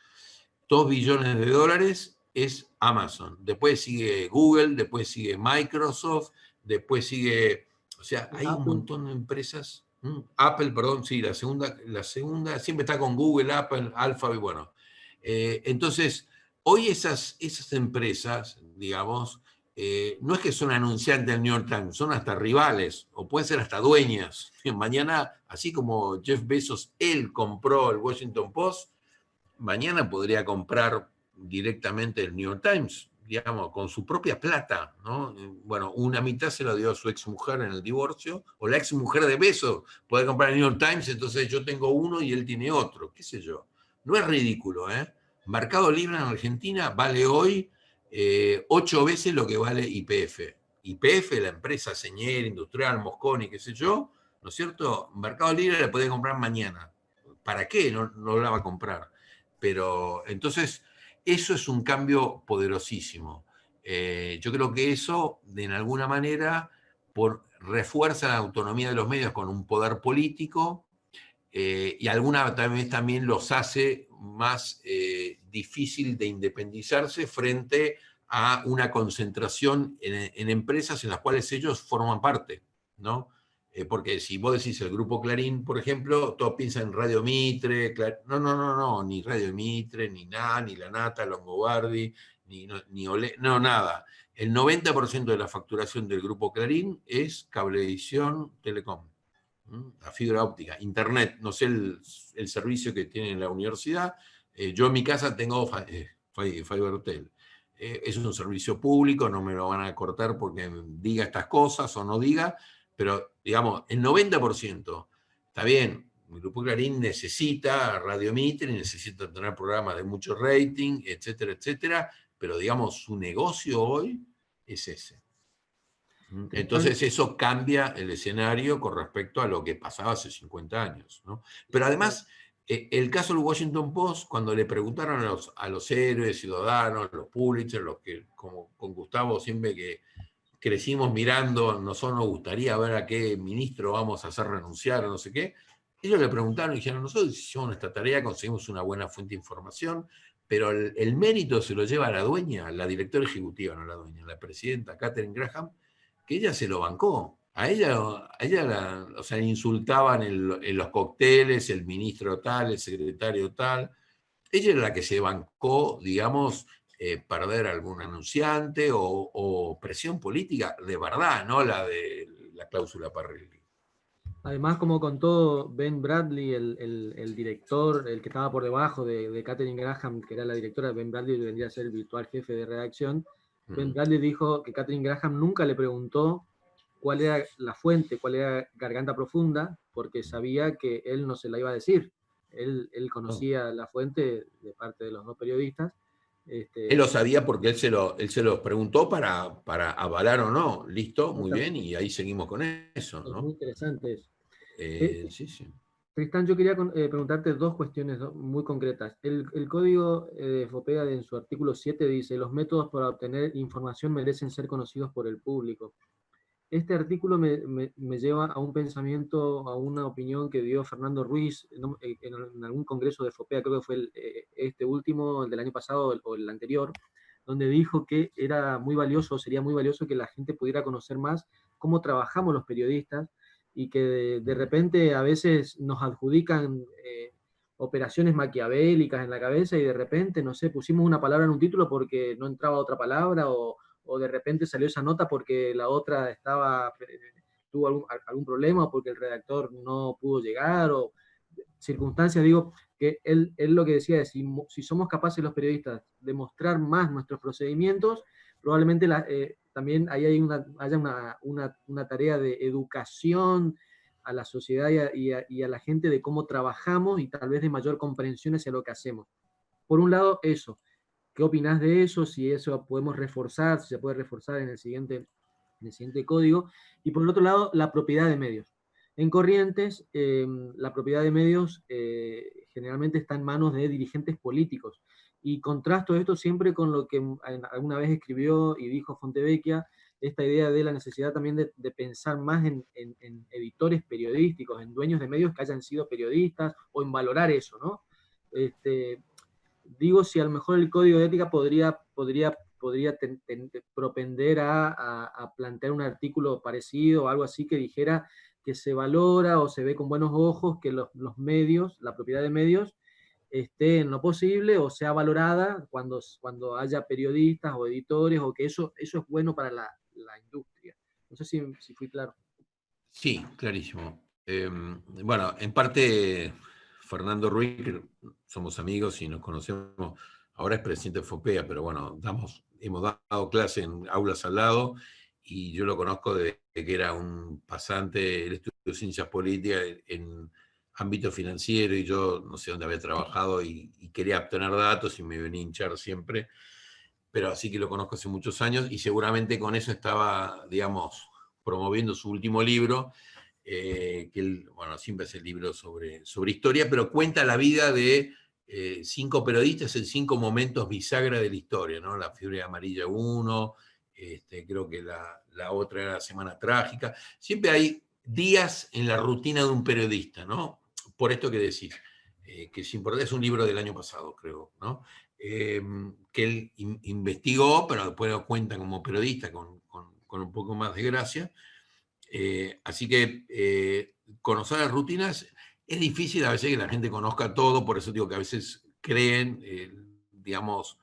2 billones de dólares es Amazon. Después sigue Google, después sigue Microsoft, después sigue, o sea, hay un Apple. montón de empresas. Apple, perdón, sí, la segunda siempre está con Google, Apple, Alphabet, bueno. Entonces, hoy esas empresas, digamos, no es que son anunciantes del New York Times, son hasta rivales, o pueden ser hasta dueñas. Mañana, así como Jeff Bezos, él compró el Washington Post, mañana podría comprar directamente el New York Times, digamos, con su propia plata, ¿no? Bueno, una mitad se la dio a su exmujer en el divorcio, o la exmujer de Bezos puede comprar el New York Times, entonces yo tengo uno y él tiene otro, qué sé yo. No es ridículo, ¿eh? Mercado Libre en Argentina vale hoy 8 veces lo que vale YPF. YPF, la empresa señera, industrial, Mosconi, qué sé yo, ¿no es cierto? Mercado Libre la puede comprar mañana. ¿Para qué? No la va a comprar. Pero entonces, eso es un cambio poderosísimo. Yo creo que eso, en alguna manera, refuerza la autonomía de los medios con un poder político y alguna vez también los hace más difícil de independizarse frente a una concentración en empresas en las cuales ellos forman parte, ¿no? Porque si vos decís el grupo Clarín, por ejemplo, todos piensan en Radio Mitre, no, ni Radio Mitre, ni nada, ni La Nata, Longobardi, ni Olé, no, nada. El 90% de la facturación del grupo Clarín es cablevisión, telecom, la fibra óptica, internet, no sé el servicio que tiene en la universidad. Yo en mi casa tengo FiberTel. Es un servicio público, no me lo van a cortar porque diga estas cosas o no diga, pero digamos, el 90% está bien. El Grupo Clarín necesita Radio Mitre, necesita tener programas de mucho rating, etcétera, etcétera, pero digamos, su negocio hoy es ese. Tristán, Entonces eso cambia el escenario con respecto a lo que pasaba hace 50 años, ¿no? Pero además, el caso del Washington Post, cuando le preguntaron a los héroes ciudadanos, los Pulitzer, los que, como con Gustavo, siempre que crecimos mirando, nosotros nos gustaría ver a qué ministro vamos a hacer renunciar o no sé qué, ellos le preguntaron y dijeron, nosotros hicimos nuestra tarea, conseguimos una buena fuente de información, pero el mérito se lo lleva a la dueña, la directora ejecutiva, no la dueña, la presidenta Katharine Graham, que ella se lo bancó. A ella o sea, insultaban en los cócteles, el ministro tal, el secretario tal. Ella era la que se bancó, digamos, perder algún anunciante o presión política de verdad, no la de la cláusula Parrilli. además, como contó Ben Bradley, el director, el que estaba por debajo de Katharine Graham, que era la directora, Ben Bradley vendría a ser el virtual jefe de redacción. Ben Bradley dijo que Katharine Graham nunca le preguntó cuál era la fuente, cuál era Garganta Profunda, porque sabía que él no se la iba a decir. Él conocía la fuente de parte de los dos periodistas. Él lo sabía porque él se los preguntó para avalar o no. Listo, muy bien, Exactamente. y ahí seguimos con eso, Es muy ¿no? interesante eso. Sí, sí. Tristán, yo quería preguntarte dos cuestiones muy concretas. El código de FOPEA en su artículo 7 dice, los métodos para obtener información merecen ser conocidos por el público. Este artículo me lleva a un pensamiento, a una opinión que dio Fernando Ruiz en algún congreso de FOPEA, creo que fue este último, el del año pasado o el anterior, donde dijo que era muy valioso, sería muy valioso que la gente pudiera conocer más cómo trabajamos los periodistas y que de repente a veces nos adjudican operaciones maquiavélicas en la cabeza y de repente, no sé, pusimos una palabra en un título porque no entraba otra palabra o de repente salió esa nota porque la otra tuvo algún problema o porque el redactor no pudo llegar o circunstancias, digo, que él lo que decía es, si somos capaces los periodistas de mostrar más nuestros procedimientos, probablemente también ahí haya una tarea de educación a la sociedad y a la gente de cómo trabajamos y tal vez de mayor comprensión hacia lo que hacemos. Por un lado, eso. ¿Qué opinás de eso? Si eso podemos reforzar, si se puede reforzar en el siguiente código. Y por el otro lado, la propiedad de medios. En Corrientes, la propiedad de medios generalmente está en manos de dirigentes políticos. Y contrasto esto siempre con lo que alguna vez escribió y dijo Fontevecchia, esta idea de la necesidad también de pensar más en editores periodísticos, en dueños de medios que hayan sido periodistas, o en valorar eso, ¿no? Digo, si a lo mejor el código de ética podría propender a plantear un artículo parecido o algo así que dijera que se valora o se ve con buenos ojos que los medios, la propiedad de medios, esté en lo posible o sea valorada cuando haya periodistas o editores, o que eso es bueno para la industria. No sé si fui claro. Sí, clarísimo. Bueno, en parte, Fernando Ruiz, que somos amigos y nos conocemos, ahora es presidente de FOPEA, pero bueno, hemos dado clase en aulas al lado, y yo lo conozco desde que era un pasante, él estudió ciencias políticas en ámbito financiero, y yo no sé dónde había trabajado, y quería obtener datos y me venía a hinchar siempre, pero así que lo conozco hace muchos años, y seguramente con eso estaba, digamos, promoviendo su último libro, que él, bueno, siempre es el libro sobre historia, pero cuenta la vida de 5 periodistas en 5 momentos bisagra de la historia, ¿no? La fiebre amarilla 1, creo que la otra era la Semana Trágica. Siempre hay días en la rutina de un periodista, ¿no? Por esto que decís, que es importante, es un libro del año pasado, creo, ¿no? Que él investigó, pero después lo cuenta como periodista con un poco más de gracia. Así que conocer las rutinas es difícil a veces que la gente conozca todo, por eso digo que a veces creen, digamos,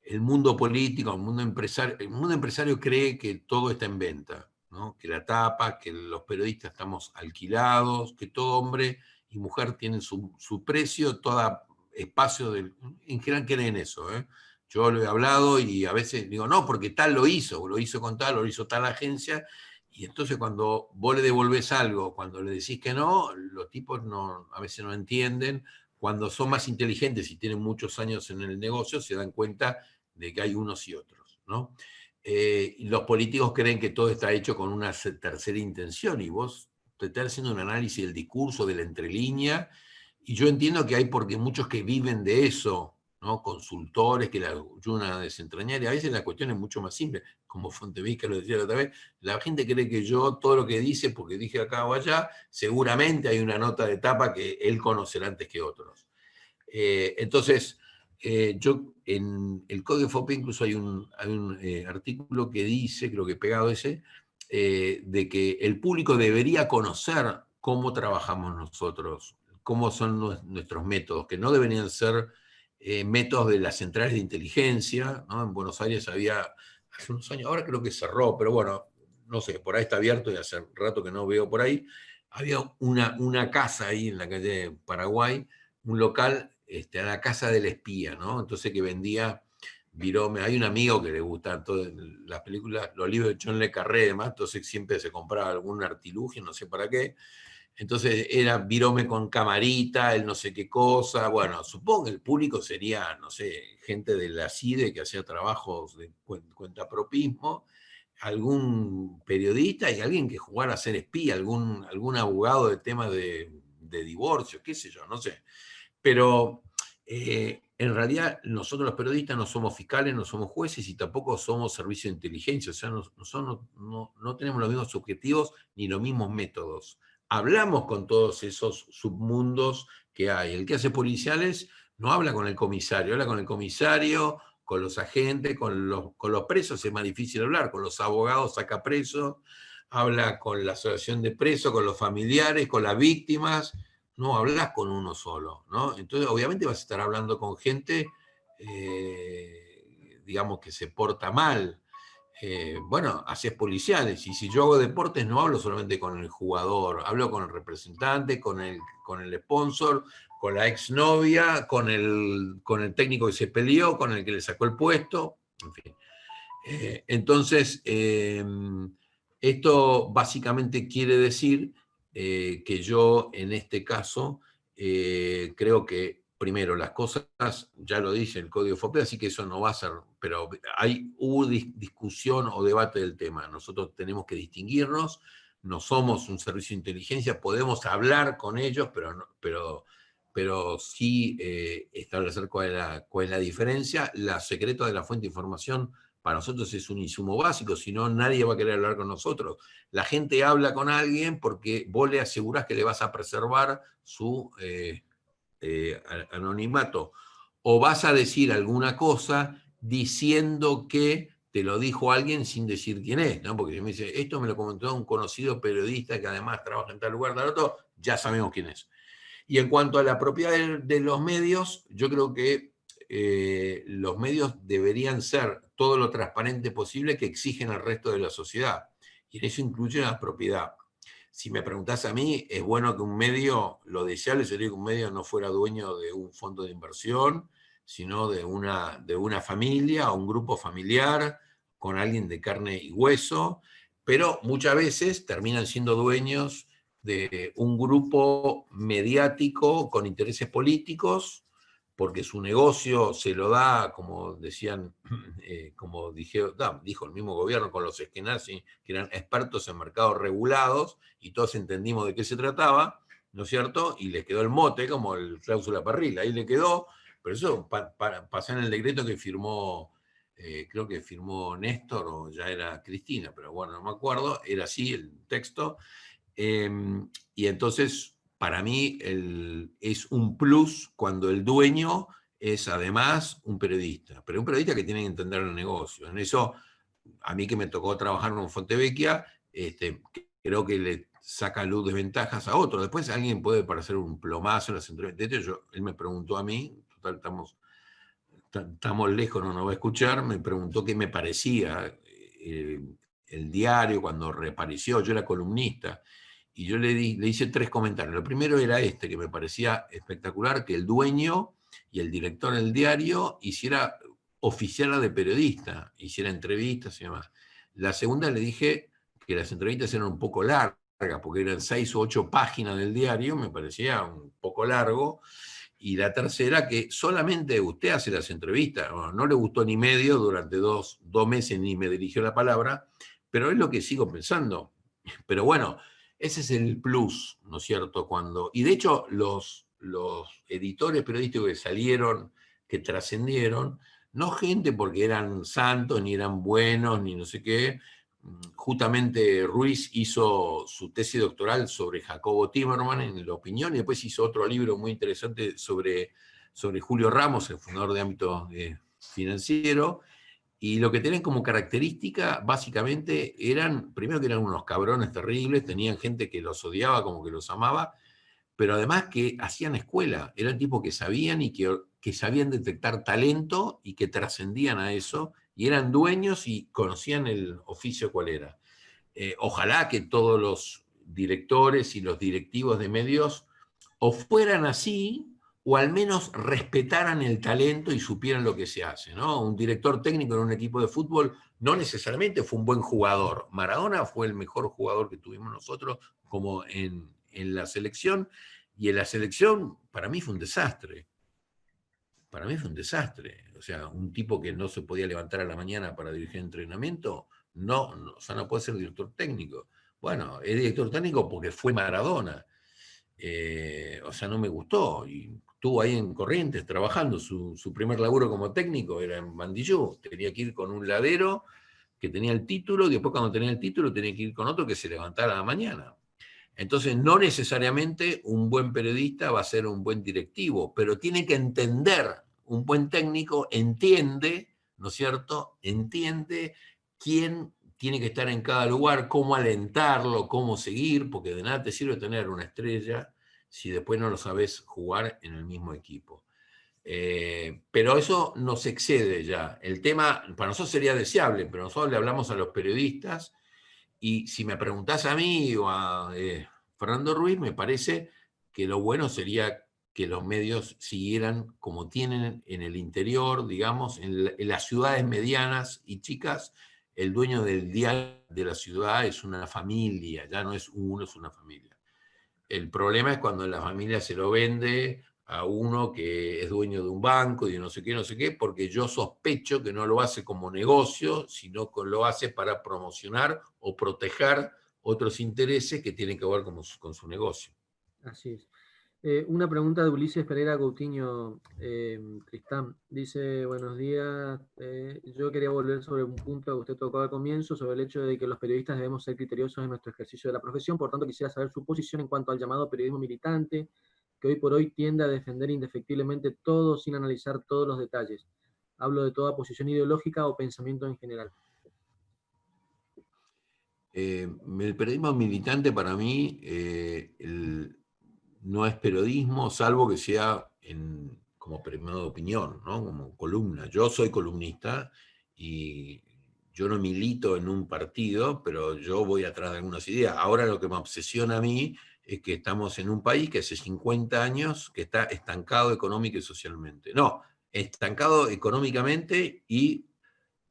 el mundo político, el mundo empresario cree que todo está en venta, ¿no? Que la tapa, que los periodistas estamos alquilados, que todo hombre y mujer tienen su precio, todo espacio en general creen eso, ¿eh? Yo lo he hablado y a veces digo, no, porque tal lo hizo con tal, lo hizo tal agencia, y entonces cuando vos le devolvés algo, cuando le decís que no, los tipos a veces no entienden. Cuando son más inteligentes y tienen muchos años en el negocio, se dan cuenta de que hay unos y otros, ¿no? Y los políticos creen que todo está hecho con una tercera intención, y vos te estás haciendo un análisis del discurso, de la entrelínea, y yo entiendo que hay porque muchos que viven de eso, ¿no? Consultores que la ayudan a desentrañar, y a veces la cuestión es mucho más simple, como Fontevecchia lo decía la otra vez, la gente cree que yo todo lo que dice, porque dije acá o allá, seguramente hay una nota de tapa que él conocerá antes que otros. Entonces, yo en el Código FOPE incluso hay un artículo que dice, creo que pegado ese, de que el público debería conocer cómo trabajamos nosotros, cómo son nuestros métodos, que no deberían ser métodos de las centrales de inteligencia, ¿no? En Buenos Aires había, hace unos años, ahora creo que cerró, pero bueno, no sé, por ahí está abierto y hace rato que no veo por ahí. Había una casa ahí en la calle Paraguay, un local, a la casa del espía, ¿no? Entonces que vendía virome. Hay un amigo que le gustan todas las películas, los libros de John le Carré, además, entonces siempre se compraba algún artilugio, no sé para qué. Entonces era virome con camarita, el no sé qué cosa. Bueno, supongo que el público sería, no sé, gente de la CIDE que hacía trabajos de cuentapropismo, algún periodista y alguien que jugara a ser espía, algún abogado de temas de divorcio, qué sé yo, no sé. Pero en realidad nosotros los periodistas no somos fiscales, no somos jueces y tampoco somos servicio de inteligencia, o sea, no tenemos los mismos objetivos ni los mismos métodos. Hablamos con todos esos submundos que hay. El que hace policiales no habla con el comisario, habla con el comisario, con los agentes, con los presos es más difícil hablar, con los abogados saca presos, habla con la asociación de presos, con los familiares, con las víctimas, no hablas con uno solo, ¿no? Entonces, obviamente vas a estar hablando con gente, digamos, que se porta mal. Bueno, haces policiales, y si yo hago deportes no hablo solamente con el jugador, hablo con el representante, con el sponsor, con la exnovia, con el técnico que se peleó, con el que le sacó el puesto, en fin. Entonces, esto básicamente quiere decir que yo en este caso creo que primero las cosas, ya lo dice el Código FOPE, así que eso no va a ser, pero hubo discusión o debate del tema. Nosotros tenemos que distinguirnos, no somos un servicio de inteligencia, podemos hablar con ellos, pero pero sí establecer cuál es la diferencia. La secreto de la fuente de información para nosotros es un insumo básico, si no nadie va a querer hablar con nosotros. La gente habla con alguien porque vos le asegurás que le vas a preservar su anonimato, o vas a decir alguna cosa diciendo que te lo dijo alguien sin decir quién es, ¿no? Porque si me dice, esto me lo comentó un conocido periodista que además trabaja en tal lugar, tal otro, ya sabemos quién es. Y en cuanto a la propiedad de los medios, yo creo que los medios deberían ser todo lo transparente posible que exigen al resto de la sociedad. Y en eso incluye la propiedad. Si me preguntás a mí, es bueno que un medio, lo deseable sería que un medio no fuera dueño de un fondo de inversión, sino de una familia o un grupo familiar con alguien de carne y hueso, pero muchas veces terminan siendo dueños de un grupo mediático con intereses políticos, porque su negocio se lo da, como decían, dijo el mismo gobierno con los eskenazi, que eran expertos en mercados regulados, y todos entendimos de qué se trataba, ¿no es cierto? Y les quedó el mote, como el cláusula parrilla, ahí le quedó, pero eso pasó en el decreto que firmó, creo que firmó Néstor, o ya era Cristina, pero bueno, no me acuerdo, era así el texto. Y entonces, para mí, es un plus cuando el dueño es además un periodista, pero un periodista que tiene que entender el negocio. En eso, a mí que me tocó trabajar con Fontevecchia, creo que le saca luz desventajas a otro. Después alguien puede parecer un plomazo en las entrevistas. De hecho, él me preguntó a mí, total, estamos lejos, no nos va a escuchar, me preguntó qué me parecía el diario cuando reapareció, yo era columnista, y yo le hice 3 comentarios. Lo primero era este, que me parecía espectacular, que el dueño y el director del diario hiciera oficial de periodista, hiciera entrevistas y demás. La segunda le dije que las entrevistas eran un poco largas, porque eran 6 o 8 páginas del diario, me parecía un poco largo. Y la tercera, que solamente usted hace las entrevistas, no le gustó ni medio, durante dos meses ni me dirigió la palabra, pero es lo que sigo pensando. Pero bueno, ese es el plus, ¿no es cierto? Y de hecho, los editores periodísticos que salieron, que trascendieron, no gente porque eran santos, ni eran buenos, ni no sé qué. Justamente Ruiz hizo su tesis doctoral sobre Jacobo Timerman en La Opinión, y después hizo otro libro muy interesante sobre Julio Ramos, el fundador de Ámbito Financiero. Y lo que tenían como característica, básicamente, primero que eran unos cabrones terribles, tenían gente que los odiaba como que los amaba, pero además que hacían escuela, eran tipos que sabían y que sabían detectar talento y que trascendían a eso, y eran dueños y conocían el oficio cuál era. Ojalá que todos los directores y los directivos de medios o fueran así, o al menos respetaran el talento y supieran lo que se hace, ¿no? Un director técnico en un equipo de fútbol no necesariamente fue un buen jugador. Maradona fue el mejor jugador que tuvimos nosotros, como en la selección, y en la selección para mí fue un desastre. Para mí fue un desastre. O sea, un tipo que no se podía levantar a la mañana para dirigir entrenamiento, o sea, no puede ser director técnico. Bueno, es director técnico porque fue Maradona. O sea, no me gustó. Y estuvo ahí en Corrientes trabajando. Su primer laburo como técnico era en Bandillú. Tenía que ir con un ladero que tenía el título, y después cuando tenía el título tenía que ir con otro que se levantara a la mañana. Entonces, no necesariamente un buen periodista va a ser un buen directivo, pero tiene que entender, un buen técnico entiende, ¿no es cierto? Entiende quién tiene que estar en cada lugar, cómo alentarlo, cómo seguir, porque de nada te sirve tener una estrella si después no lo sabes jugar en el mismo equipo. Pero eso nos excede ya. El tema, para nosotros sería deseable, pero nosotros le hablamos a los periodistas. Y si me preguntás a mí o a Fernando Ruiz, me parece que lo bueno sería que los medios siguieran como tienen en el interior, digamos, en las ciudades medianas y chicas. El dueño del diario de la ciudad es una familia, ya no es uno, es una familia. El problema es cuando la familia se lo vende a uno que es dueño de un banco y de no sé qué, porque yo sospecho que no lo hace como negocio, sino que lo hace para promocionar o proteger otros intereses que tienen que ver con su negocio. Así es. Una pregunta de Ulises Pereira Coutinho, Tristán. Dice, buenos días. Yo quería volver sobre un punto que usted tocó al comienzo, sobre el hecho de que los periodistas debemos ser criteriosos en nuestro ejercicio de la profesión. Por tanto, quisiera saber su posición en cuanto al llamado periodismo militante, que hoy por hoy tiende a defender indefectiblemente todo sin analizar todos los detalles. Hablo de toda posición ideológica o pensamiento en general. El periodismo militante para mí no es periodismo, salvo que sea como periodismo de opinión, ¿no? Como columna. Yo soy columnista y yo no milito en un partido, pero yo voy atrás de algunas ideas. Ahora lo que me obsesiona a mí es que estamos en un país que hace 50 años que está estancado económica y socialmente. No, estancado económicamente y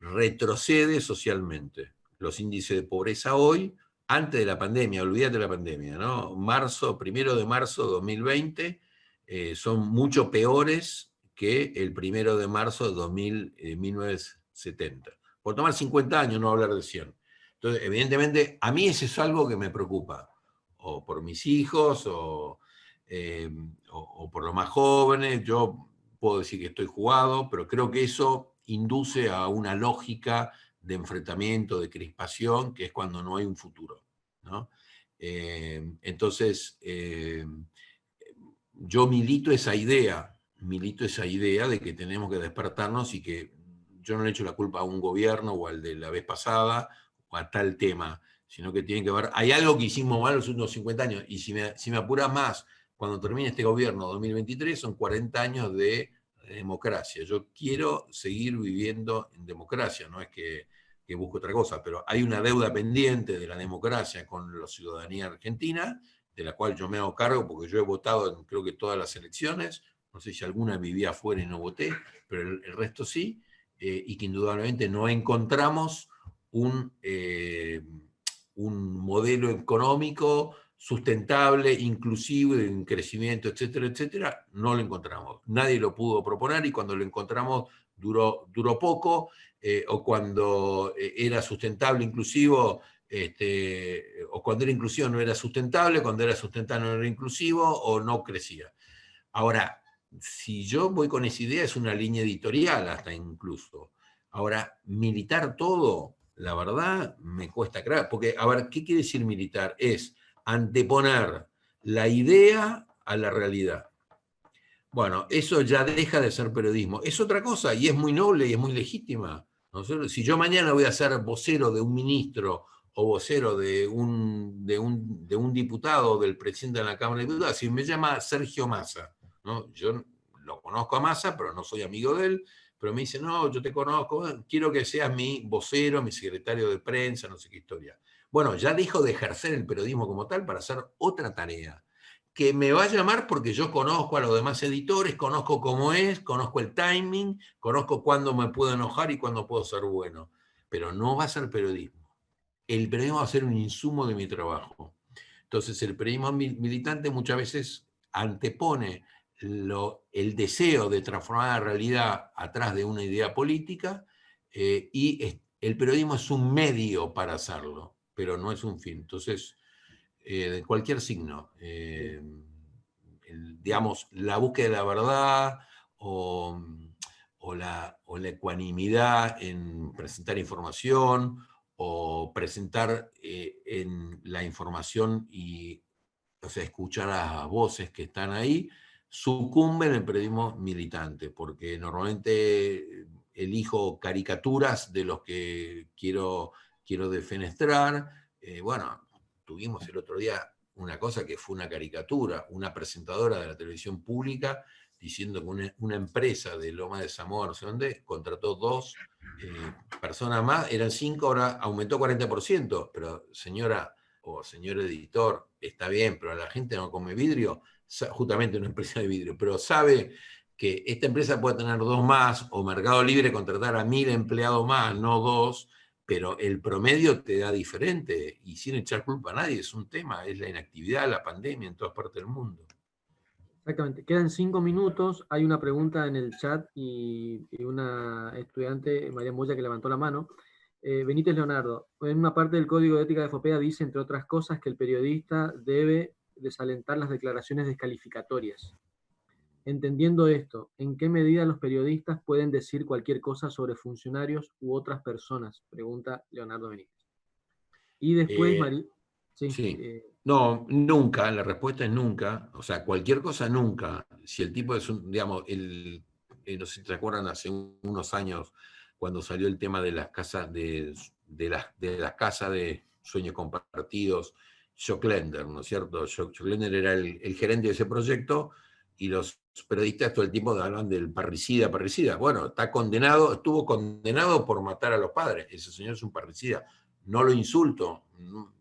retrocede socialmente. Los índices de pobreza hoy, antes de la pandemia, olvídate de la pandemia, ¿no? 1 de marzo de 2020, son mucho peores que el 1 de marzo de 1970. Por tomar 50 años, no hablar de 100. Entonces, evidentemente, a mí eso es algo que me preocupa, o por mis hijos, o por los más jóvenes. Yo puedo decir que estoy jugado, pero creo que eso induce a una lógica de enfrentamiento, de crispación, que es cuando no hay un futuro, ¿no? Entonces, yo milito esa idea de que tenemos que despertarnos y que yo no le echo la culpa a un gobierno o al de la vez pasada o a tal tema, sino que tiene que ver, hay algo que hicimos mal los últimos 50 años, y si me apuras más, cuando termine este gobierno 2023, son 40 años de democracia. Yo quiero seguir viviendo en democracia, no es que busco otra cosa, pero hay una deuda pendiente de la democracia con la ciudadanía argentina, de la cual yo me hago cargo porque yo he votado en creo que todas las elecciones, no sé si alguna vivía afuera y no voté, pero el resto sí, y que indudablemente no encontramos un modelo económico sustentable, inclusivo, en crecimiento, etcétera, etcétera, no lo encontramos. Nadie lo pudo proponer y cuando lo encontramos duró poco, o cuando era sustentable, inclusivo, o cuando era inclusivo no era sustentable, cuando era sustentable no era inclusivo, o no crecía. Ahora, si yo voy con esa idea, es una línea editorial hasta incluso. Ahora, militar todo, la verdad, me cuesta creer. Porque, a ver, ¿qué quiere decir militar? Es anteponer la idea a la realidad. Bueno, eso ya deja de ser periodismo. Es otra cosa y es muy noble y es muy legítima. Nosotros, si yo mañana voy a ser vocero de un ministro o vocero de un diputado, del presidente de la Cámara de Diputados, si me llama Sergio Massa, ¿no? Yo lo conozco a Massa, pero no soy amigo de él, pero me dice, no, yo te conozco, quiero que seas mi vocero, mi secretario de prensa, no sé qué historia. Bueno, ya dejo de ejercer el periodismo como tal para hacer otra tarea que me va a llamar porque yo conozco a los demás editores, conozco cómo es, conozco el timing, conozco cuándo me puedo enojar y cuándo puedo ser bueno, pero no va a ser periodismo. El periodismo va a ser un insumo de mi trabajo. Entonces el periodismo militante muchas veces antepone el deseo de transformar la realidad atrás de una idea política, y el periodismo es un medio para hacerlo, pero no es un fin. Entonces, de cualquier signo. Digamos, la búsqueda de la verdad o la ecuanimidad en presentar información o presentar en la información y, o sea, escuchar a las voces que están ahí, sucumben en el periodismo militante, porque normalmente elijo caricaturas de los que quiero defenestrar. Bueno, tuvimos el otro día una cosa que fue una caricatura, una presentadora de la televisión pública diciendo que una empresa de Loma de Zamora, no sé dónde, contrató 2 personas más, eran 5, ahora aumentó 40%, pero señora o señor editor, está bien, pero la gente no come vidrio, justamente una empresa de vidrio, pero sabe que esta empresa puede tener 2 más, o Mercado Libre contratar a 1000 empleados más, no 2, pero el promedio te da diferente, y sin echar culpa a nadie, es un tema, es la inactividad, la pandemia en todas partes del mundo. Exactamente. Quedan 5 minutos. Hay una pregunta en el chat y una estudiante, María Moya, que levantó la mano. Benítez Leonardo, en una parte del Código de Ética de FOPEA dice, entre otras cosas, que el periodista debe desalentar las declaraciones descalificatorias. Entendiendo esto, ¿en qué medida los periodistas pueden decir cualquier cosa sobre funcionarios u otras personas? Pregunta Leonardo Benítez. Y después, Eh, sí, sí. No, nunca, la respuesta es nunca. O sea, cualquier cosa nunca. Si el tipo es un, digamos, no sé si te acuerdan, hace unos años, cuando salió el tema de las casas de las casas de sueños compartidos, Jock Lender, ¿no es cierto? Jock Lender era el gerente de ese proyecto y los periodistas todo el tiempo hablan del parricida, parricida. Bueno, está condenado, estuvo condenado por matar a los padres. Ese señor es un parricida. No lo insulto,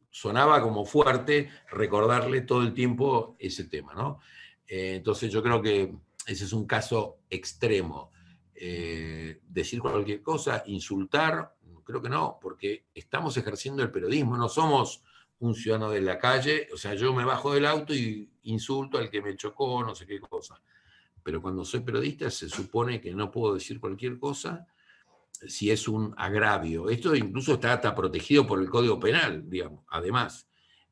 sonaba como fuerte recordarle todo el tiempo ese tema, ¿no? Entonces yo creo que ese es un caso extremo. Decir cualquier cosa, insultar, creo que no, porque estamos ejerciendo el periodismo, no somos un ciudadano de la calle, o sea, yo me bajo del auto y insulto al que me chocó, no sé qué cosa. Pero cuando soy periodista se supone que no puedo decir cualquier cosa si es un agravio. Esto incluso está protegido por el Código Penal, digamos, además.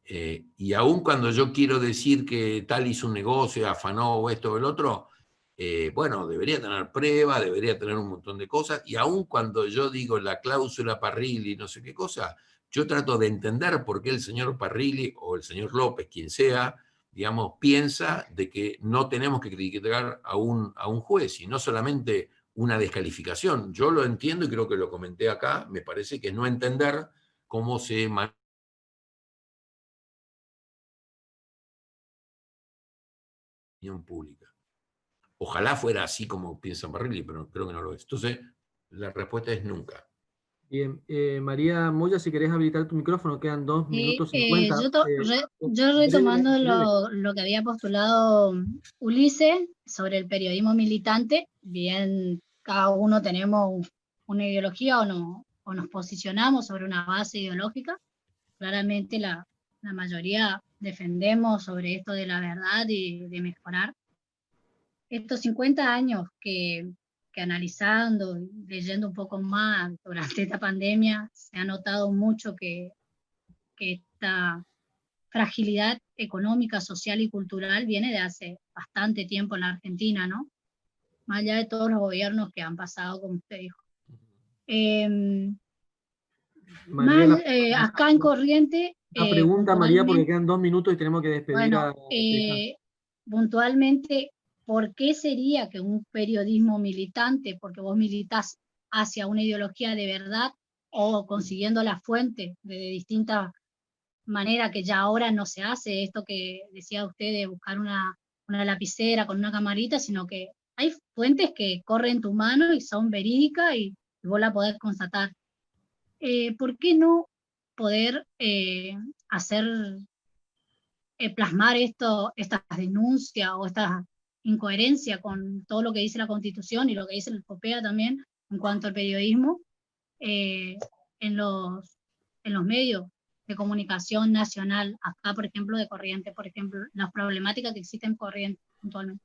Y aun cuando yo quiero decir que tal hizo un negocio, afanó o esto o el otro, bueno, debería tener prueba, debería tener un montón de cosas, y aun cuando yo digo la cláusula Parrilli, no sé qué cosa, yo trato de entender por qué el señor Parrilli o el señor López, quien sea, digamos, piensa de que no tenemos que criticar a un juez, y no solamente una descalificación. Yo lo entiendo y creo que lo comenté acá, me parece que no entender cómo se maneja la opinión pública. Ojalá fuera así como piensa Parrilli, pero creo que no lo es. Entonces, la respuesta es nunca. bien. María Moya, si querés habilitar tu micrófono, quedan 2 Sí, minutos 50. yo Breve, retomando breve. lo que había postulado Ulises sobre el periodismo militante, bien cada uno tenemos una ideología o nos posicionamos sobre una base ideológica, claramente la mayoría defendemos sobre esto de la verdad y de mejorar. Estos 50 años que analizando, leyendo un poco más durante esta pandemia, se ha notado mucho que esta fragilidad económica, social y cultural viene de hace bastante tiempo en la Argentina, ¿no? Más allá de todos los gobiernos que han pasado, como usted dijo. María, Acá en Corriente, una pregunta, María, porque puntualmente, quedan 2 minutos y tenemos que despedir bueno, a Teja. puntualmente, ¿por qué sería que un periodismo militante, porque vos militás hacia una ideología de verdad o consiguiendo la fuente de distintas manera que ya ahora no se hace esto que decía usted de buscar una lapicera con una camarita, sino que hay fuentes que corren tu mano y son verídicas y vos la podés constatar. ¿Por qué no poder hacer, plasmar estas denuncias o esta incoherencia con todo lo que dice la Constitución y lo que dice el FOPEA también en cuanto al periodismo eh, en los medios de comunicación nacional, acá por ejemplo de Corrientes, por ejemplo, las problemáticas que existen en Corrientes puntualmente?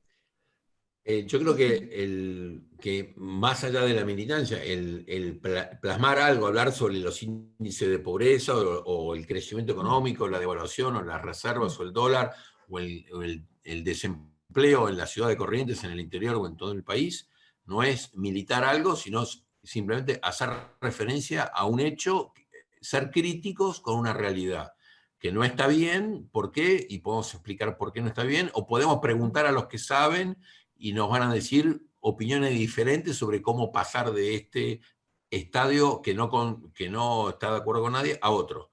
Yo creo que más allá de la militancia, el plasmar algo, hablar sobre los índices de pobreza o el crecimiento económico, la devaluación o las reservas o el dólar o el desempleo en la ciudad de Corrientes, en el interior o en todo el país, no es militar algo, sino simplemente hacer referencia a un hecho, ser críticos con una realidad que no está bien, ¿por qué? Y podemos explicar por qué no está bien, o podemos preguntar a los que saben y nos van a decir opiniones diferentes sobre cómo pasar de este estadio que no está de acuerdo con nadie a otro.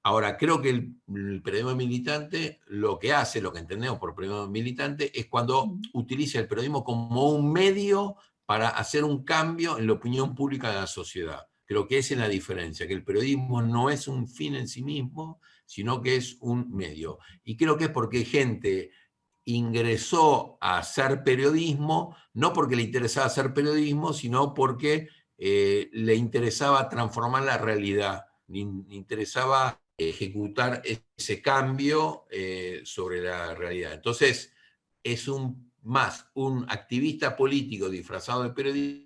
Ahora, creo que el periodismo militante lo que hace, lo que entendemos por periodismo militante, es cuando utiliza el periodismo como un medio para hacer un cambio en la opinión pública de la sociedad. Creo que esa es la diferencia, que el periodismo no es un fin en sí mismo, sino que es un medio. Y creo que es porque gente ingresó a hacer periodismo, no porque le interesaba hacer periodismo, sino porque le interesaba transformar la realidad, le interesaba ejecutar ese cambio sobre la realidad. Entonces, es más un activista político disfrazado de periodista